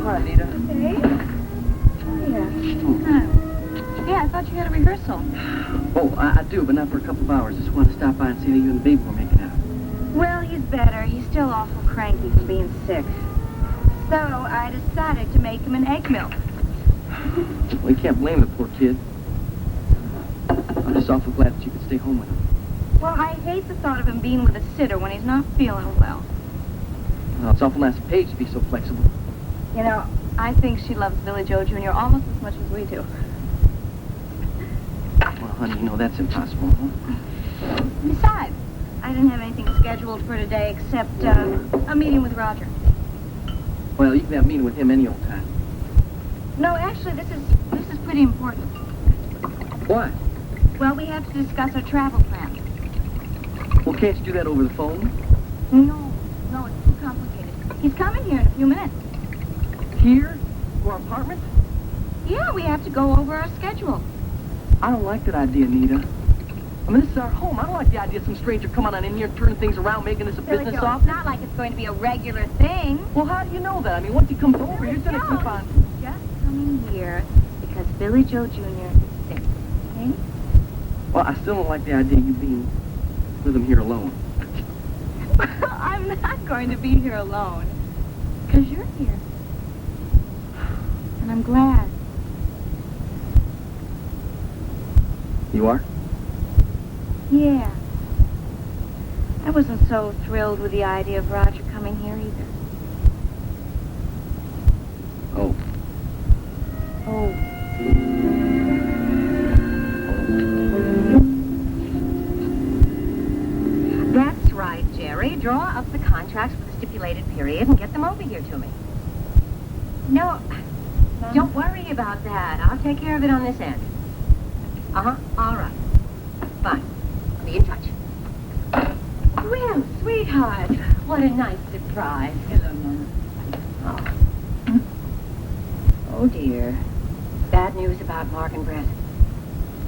Hi, Anita. Hey? Yeah, I thought you had a rehearsal. Oh, I do, but not for a couple of hours. Just want to stop by and see how you and the baby were making out. Well, he's better. He's still awful cranky from being sick. So I decided to make him an egg milk. Well, you can't blame the poor kid. I'm just awful glad that you could stay home with him. Well, I hate the thought of him being with a sitter when he's not feeling well. Well, it's awful nice of Paige to be so flexible. You know, I think she loves Billy Joe Jr. almost as much as we do. Well, honey, you know that's impossible, huh? Besides, I didn't have anything scheduled for today except a meeting with Roger. Well, you can have a meeting with him any old time. No, actually, this is pretty important. What? Well, we have to discuss our travel plans. Well, can't you do that over the phone? No, it's too complicated. He's coming here in a few minutes. Here? To our apartment? Yeah, we have to go over our schedule. I don't like that idea, Nita. I mean, this is our home. I don't like the idea of some stranger coming on in here and turning things around, making this a Billy business Joe, office. it's not like it's going to be a regular thing. Well, how do you know that? I mean, once he comes over, he's going to keep on... Just coming here because Billy Joe Jr. is sick, okay? Well, I still don't like the idea of you being with him here alone. I'm not going to be here alone because you're here. And I'm glad. You are? Yeah. I wasn't so thrilled with the idea of Roger coming here either. Oh. Oh. That's right, Jerry. Draw up the contracts for the stipulated period and get them over here to me. No, don't worry about that. I'll take care of it on this end. Uh-huh. All right. Fine. I'll be in touch. Well, sweetheart, what a nice surprise. Hello, Mama. Oh, dear. Bad news about Mark and Brett.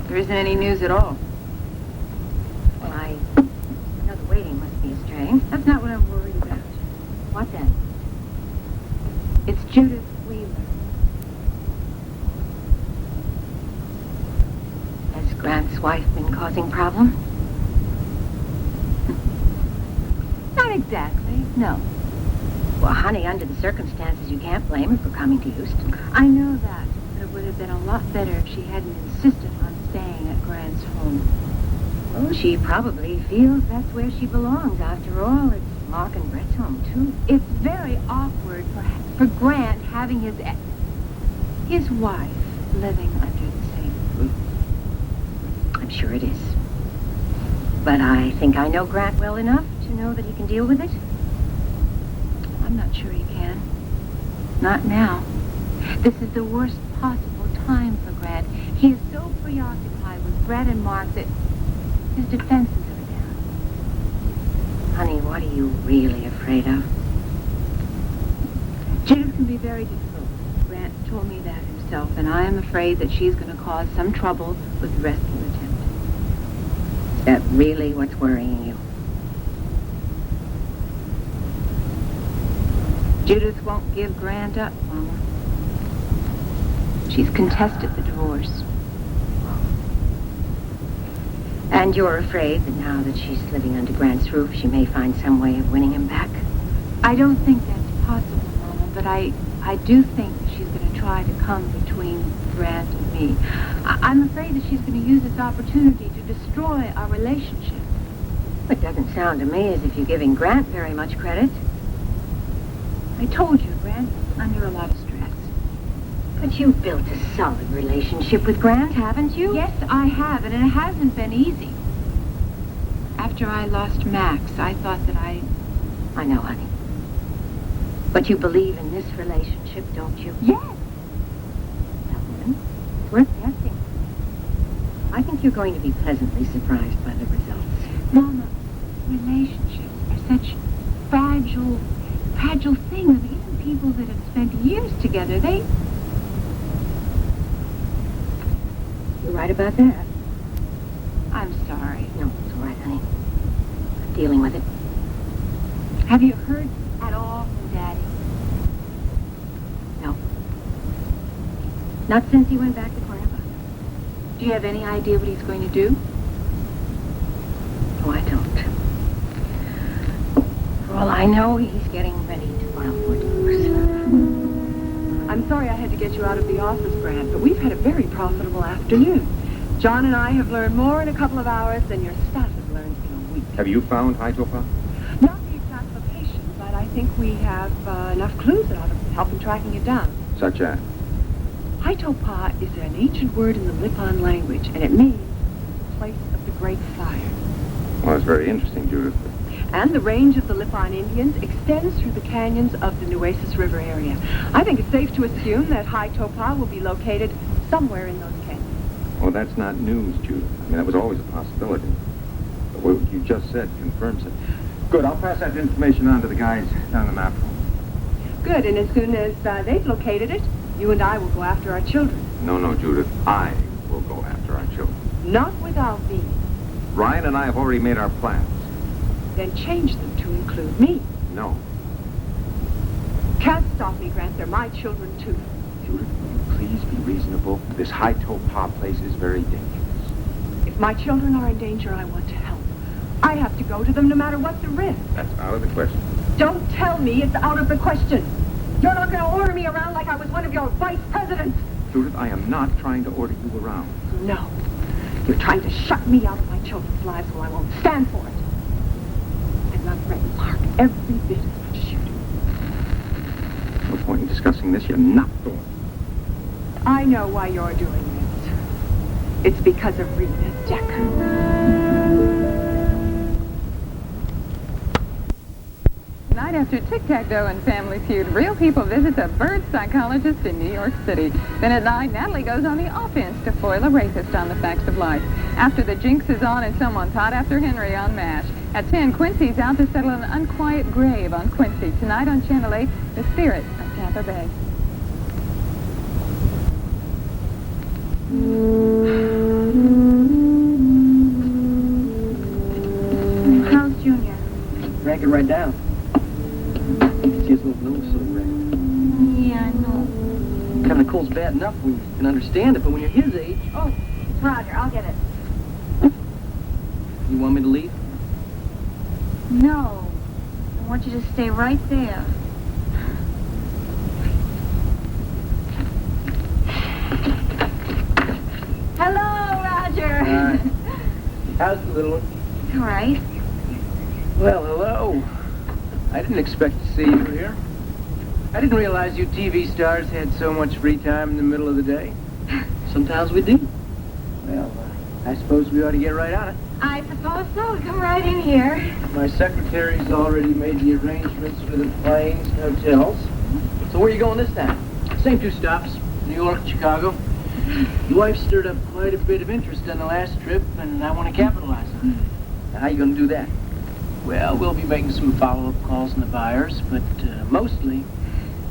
There isn't any news at all. Well, I know the waiting must be a strain. That's not what I'm worried about. What then? It's Judith Wheeler. Has Grant's wife been causing problem? Not exactly, no. Well, honey, under the circumstances, you can't blame her for coming to Houston. I know that, but it would have been a lot better if she hadn't insisted on staying at Grant's home. Well, she probably feels that's where she belongs. After all, it's Mark and Brett's home, too. It's very awkward for Grant having his wife living under the same roof. I'm sure it is. But I think I know Grant well enough to know that he can deal with it. I'm not sure he can. Not now. This is the worst possible time for Grant. He is so preoccupied with Brett and Mark that his defenses are down. Honey, what are you really afraid of? Judith can be very difficult. Grant told me that himself, and I am afraid that she's going to cause some trouble with the rescue attempt. Is that really what's worrying you? Judith won't give Grant up, Mama. She's contested the divorce. And you're afraid that now that she's living under Grant's roof, she may find some way of winning him back? I don't think that's possible, Mama, but but I do think that she's going to try to come between Grant and me. I'm afraid that she's going to use this opportunity to destroy our relationship. It doesn't sound to me as if you're giving Grant very much credit. I told you, Grant's under a lot of stress. But you've built a solid relationship with Grant, haven't you? Yes, I have, and it hasn't been easy. After I lost Max, I thought that I know, honey. But you believe in this relationship, don't you? Yes. Well, then, it's worth testing. I think you're going to be pleasantly surprised by the results. Mama, relationships are such fragile things. I mean, even people that have spent years together, they... You're right about that. I'm sorry. No, it's all right, honey. I'm dealing with it. Have you heard at all from Daddy? No. Not since he went back to Cuernavaca. Do you have any idea what he's going to do? Oh, I don't. For all I know, he's getting ready to file for divorce. I'm sorry I had to get you out of the office, Grant, but we've had a very profitable afternoon. John and I have learned more in a couple of hours than your staff has learned in a week. Have you found High Topa? Not the exact location, but I think we have enough clues that ought to help in tracking it down. Such as? High Topa is an ancient word in the Lipan language, and it means place of the great fire. Well, that's very interesting, Judith. And the range of the Lipan Indians extends through the canyons of the Nueces River area. I think it's safe to assume that High Topa will be located somewhere in those canyons. Well, that's not news, Judith. I mean, that was always a possibility. But what you just said confirms it. Good, I'll pass that information on to the guys down the map room. Good, and as soon as they've located it, you and I will go after our children. No, Judith. I will go after our children. Not without me. Ryan and I have already made our plans. Then change them to include me. No. Can't stop me, Grant. They're my children, too. Judith, will you please be reasonable? This High Topa place is very dangerous. If my children are in danger, I want to help. I have to go to them no matter what the risk. That's out of the question. Don't tell me it's out of the question. You're not going to order me around like I was one of your vice presidents. Judith, I am not trying to order you around. No. You're trying to shut me out of my children's lives, well, I won't stand for it. I'm not threatening Mark every bit as much as you do. No point in discussing this. You're not doing it. I know why you're doing this. It's because of Rita Decker. Night after Tic-Tac-Toe and Family Feud, real people visit the bird psychologist in New York City. Then at 9, Natalie goes on the offense to foil a rapist on the facts of life. After the jinx is on and someone's hot after Henry on MASH. At 10, Quincy's out to settle an unquiet grave on Quincy. Tonight on Channel 8, The Spirit of Tampa Bay. How's Junior? Rank it right down. His little nose so red. Yeah, I know. Having a cold's bad enough when you can understand it, but when you're his age... Oh, it's Roger. I'll get it. You want me to leave? No. I want you to stay right there. Hello, Roger. Hi. How's the little one? All right. Well, hello. I didn't expect to see you here. I didn't realize you TV stars had so much free time in the middle of the day. Sometimes we do. Well, I suppose we ought to get right on it. I suppose so. Come right in here. My secretary's already made the arrangements for the planes and hotels. So where are you going this time? Same 2 stops, New York, Chicago. Your wife stirred up quite a bit of interest on the last trip, and I want to capitalize on it. Now, how are you going to do that? Well, we'll be making some follow-up calls on the buyers, but mostly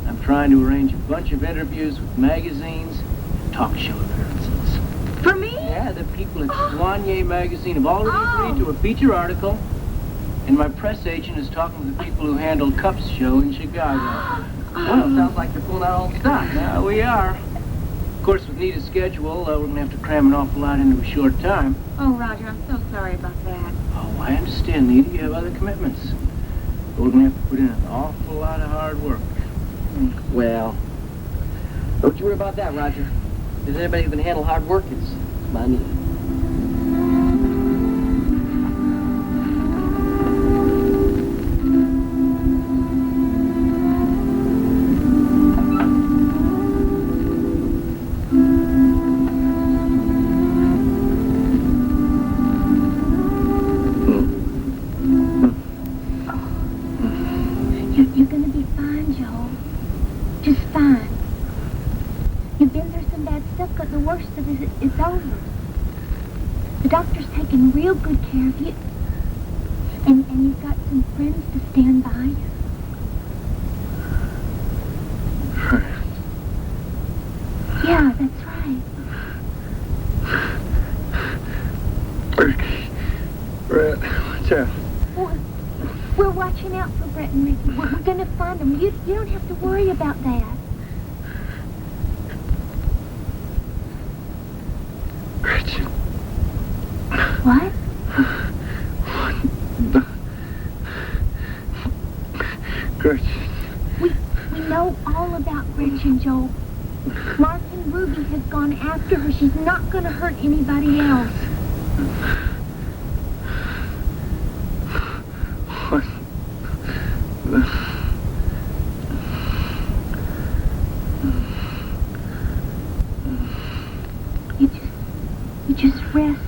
I'm trying to arrange a bunch of interviews with magazines and talk show appearances. For me? Yeah, the people at Soigné magazine have already agreed to a feature article, and my press agent is talking to the people who handled Cup's show in Chicago. Well, it sounds like they're pulling out all the stops. Yeah, we are. Of course, with Nita's schedule, we're going to have to cram an awful lot into a short time. Oh, Roger, I'm so sorry about that. Oh, I understand, Nita. You have other commitments. But we're going to have to put in an awful lot of hard work. Well, don't you worry about that, Roger. If there's anybody who can handle hard work, it's my Nita. You're gonna be fine, Joel. Just fine. You've been through some bad stuff, but the worst of it is over. The doctor's taking real good care of you. And you've got some friends to stand by you. Yeah, that's right. Brett, watch out. We're watching out for Brett and Ricky. We're gonna find them. You don't have to worry about that. Gretchen. What? Gretchen. We know all about Gretchen, Joel. Mark and Ruby have gone after her. She's not gonna hurt anybody else. What? You just rest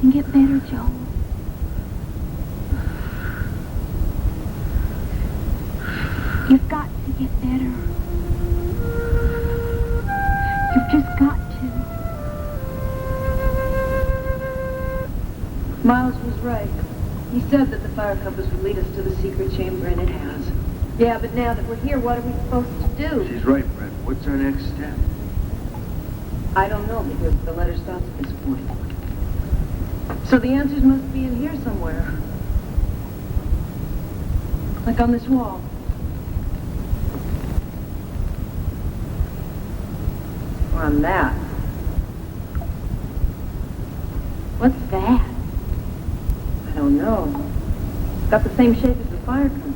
and get better, Joel. You've got to get better. You've just got to. Miles was right. He said that the fire compass would lead us to the secret chamber, and it has. Yeah, but now that we're here, what are we supposed to do? She's right, Brett. What's our next step? I don't know, because the letter stops at this point. So the answers must be in here somewhere. Like on this wall. Or on that. What's that? I don't know. It's got the same shape as the fire compass.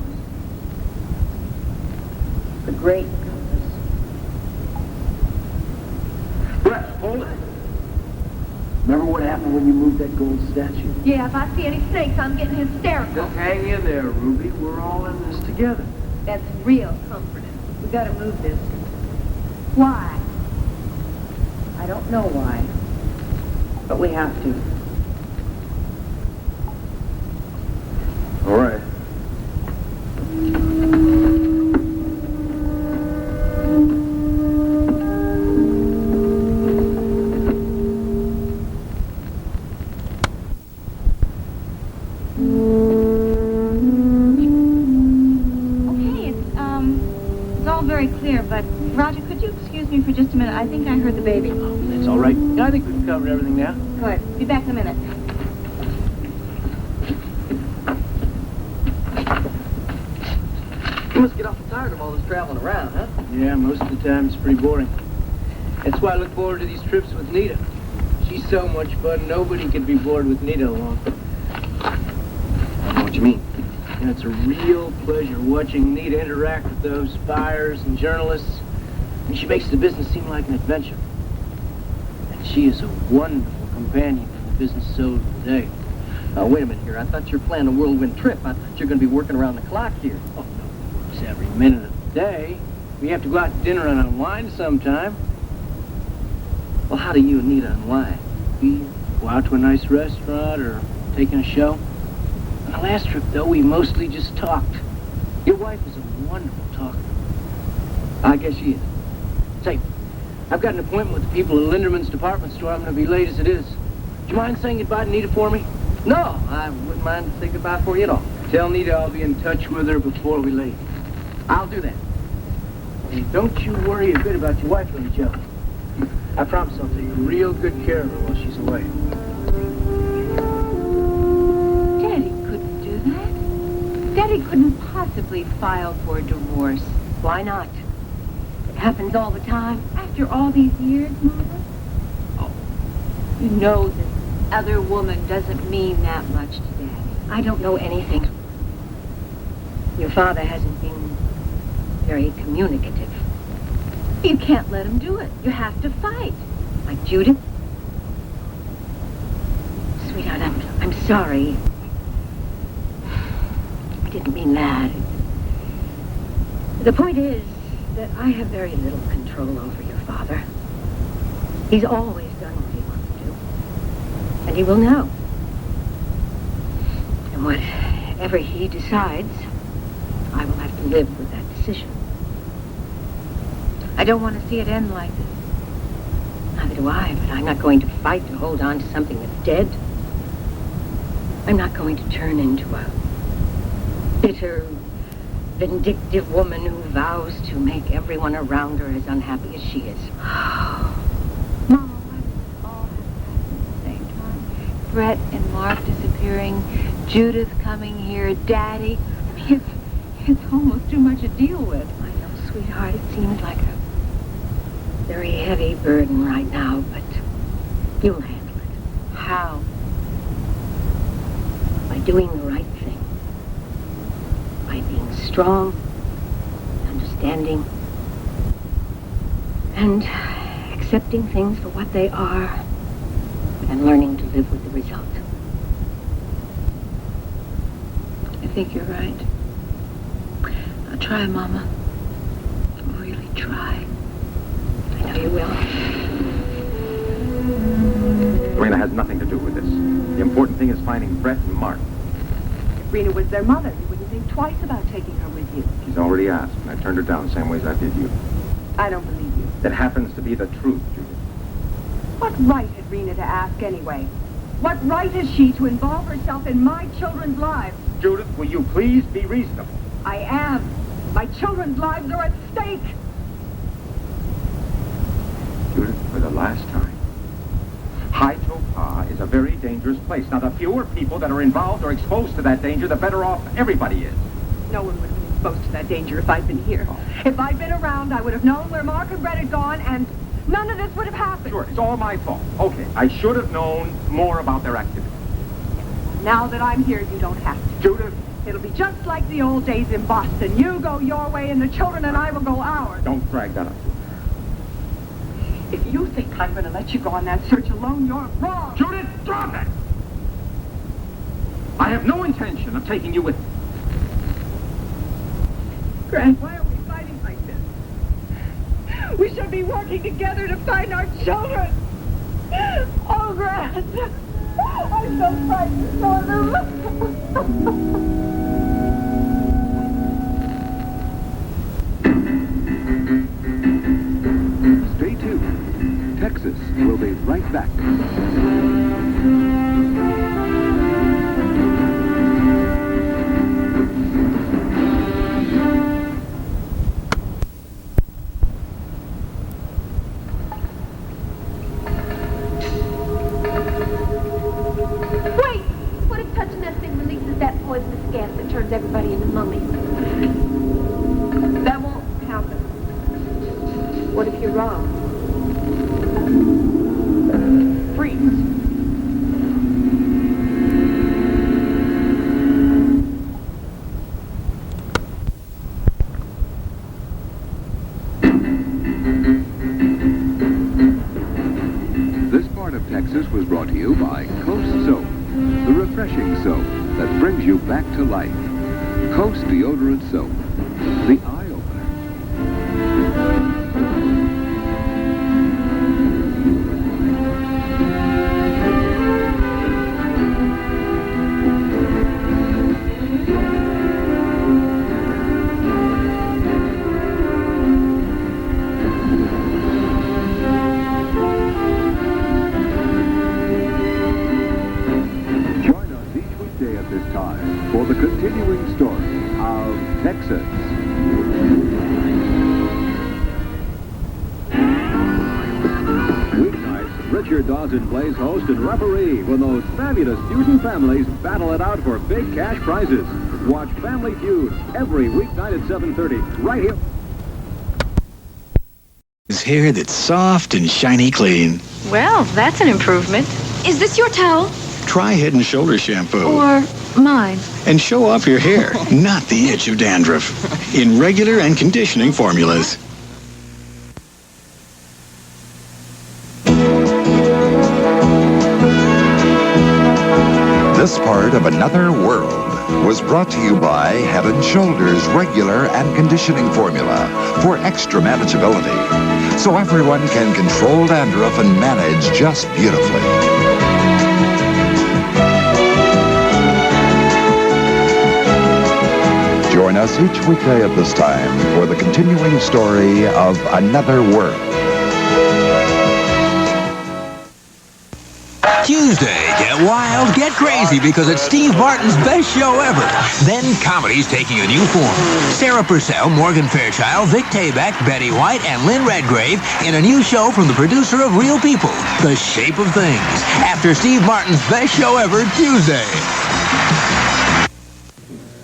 The great compass. Brett, hold it. Remember what happened when you moved that gold statue? Yeah, if I see any snakes, I'm getting hysterical. Just hang in there, Ruby. We're all in this together. That's real comforting. We gotta move this. Why? I don't know why. But we have to. All right. Roger, could you excuse me for just a minute? I think I heard the baby. That's all right. I think we've covered everything now. Good. Be back in a minute. You must get awful tired of all this traveling around, huh? Yeah, most of the time it's pretty boring. That's why I look forward to these trips with Nita. She's so much fun, nobody could be bored with Nita along. I don't know what you mean. And it's a real pleasure watching Nita interact with those buyers and journalists. And she makes the business seem like an adventure. And she is a wonderful companion in the business so today. Now, wait a minute here. I thought you were planning a whirlwind trip. I thought you were going to be working around the clock here. Oh, no, it works every minute of the day. We have to go out to dinner and unwind sometime. Well, how do you and Nita unwind? We go out to a nice restaurant or taking a show? On the last trip, though, we mostly just talked. Your wife is a wonderful talker. I guess she is. Say, I've got an appointment with the people at Linderman's department store. I'm going to be late as it is. Do you mind saying goodbye to Nita for me? No, I wouldn't mind to say goodbye for you at all. Tell Nita I'll be in touch with her before we leave. I'll do that. And don't you worry a bit about your wife, little Joe. I promise I'll take real good care of her while she's away. Daddy couldn't do that. Daddy couldn't possibly file for a divorce. Why not? It happens all the time. After all these years, Mama. Oh, you know this other woman doesn't mean that much to Daddy. I don't know anything. Your father hasn't been very communicative. You can't let him do it. You have to fight. Like Judith. Sweetheart, I'm sorry. I didn't mean that. The point is that I have very little control over your father. He's always done what he wants to do. And he will now. And whatever he decides, I will have to live with that decision. I don't want to see it end like this. Neither do I, but I'm not going to fight to hold on to something that's dead. I'm not going to turn into a bitter, vindictive woman who vows to make everyone around her as unhappy as she is. Mom, why does it all happen at the same time? Brett and Mark disappearing, Judith coming here, Daddy. I mean, it's almost too much to deal with. I know, sweetheart, it seems like a very heavy burden right now, but you'll handle it. How? By doing the right thing. By being strong, understanding, and accepting things for what they are, and learning to live with the result. I think you're right. I'll try, Mama. I'll really try. I know you will. Rena has nothing to do with this. The important thing is finding Brett and Mark. If Rena was their mother, you wouldn't think twice about taking her with you. She's already asked, and I turned her down the same way as I did you. I don't believe you. That happens to be the truth, Judith. What right had Rena to ask anyway? What right has she to involve herself in my children's lives? Judith, will you please be reasonable? I am. My children's lives are at stake. Judith, for the last time. High Topaz is a very dangerous place. Now, the fewer people that are involved or exposed to that danger, the better off everybody is. No one would have been exposed to that danger if I'd been here. If I'd been around, I would have known where Mark and Brett had gone, and none of this would have happened. Sure, it's all my fault. Okay, I should have known more about their activity. Now that I'm here, you don't have to. Judith! It'll be just like the old days in Boston. You go your way, and the children and I will go ours. Don't drag that up. If you think I'm going to let you go on that search alone, you're wrong. Judith, drop it! I have no intention of taking you with me. Grant, why are we fighting like this? We should be working together to find our children. Oh, Grant. I'm so frightened. Stay tuned. Texas will be right back. Wait! What if touching that thing releases that poisonous gas that turns everybody into mummies? That won't happen. What if you're wrong? Freeze. This part of Texas was brought to you by Coast Soap, the refreshing soap that brings you back to life. Coast Deodorant Soap, the eye-opener. Join us each weekday at this time for the continuing story of Texas. Weeknights, Richard Dawson plays host and referee when those fabulous Fusion families battle it out for big cash prizes. Watch Family Feud every weeknight at 7:30 right here. Hair that's soft and shiny clean. Well, that's an improvement. Is this your towel? Try Head & Shoulders shampoo. Or mine. And show off your hair, not the itch of dandruff. In regular and conditioning formulas. This part of Another World was brought to you by Head & Shoulders Regular and Conditioning Formula for extra manageability, so everyone can control dandruff and manage just beautifully. Join us each weekday at this time for the continuing story of Another World. Tuesday, get wild, get crazy, because it's Steve Martin's best show ever. Then comedy's taking a new form. Sarah Purcell, Morgan Fairchild, Vic Tayback, Betty White, and Lynn Redgrave in a new show from the producer of Real People, The Shape of Things. After Steve Martin's best show ever, Tuesday.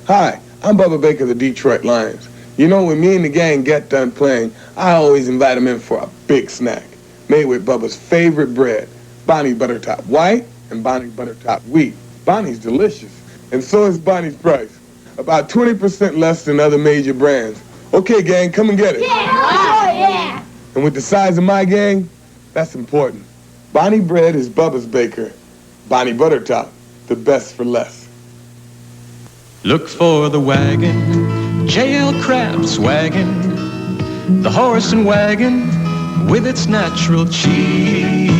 Hi, I'm Bubba Baker of the Detroit Lions. You know, when me and the gang get done playing, I always invite them in for a big snack, made with Bubba's favorite bread, Bonnie's Buttertop White and Bonnie's Buttertop Wheat. Bonnie's delicious, and so is Bonnie's price. About 20% less than other major brands. Okay, gang, come and get it. Yeah! Oh, yeah! And with the size of my gang, that's important. Bonnie Bread is Bubba's Baker. Bonnie Buttertop, the best for less. Look for the wagon, J.L. Craft's wagon, the horse and wagon with its natural cheese.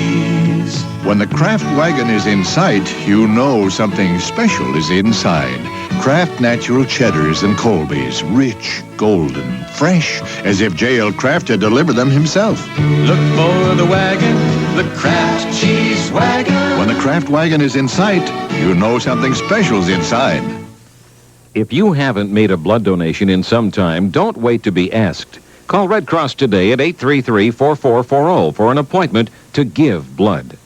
When the Kraft wagon is in sight, you know something special is inside. Kraft natural cheddars and Colbys, rich, golden, fresh, as if J.L. Kraft had delivered them himself. Look for the wagon, the Kraft cheese wagon. When the Kraft wagon is in sight, you know something special's inside. If you haven't made a blood donation in some time, don't wait to be asked. Call Red Cross today at 833-4440 for an appointment to give blood.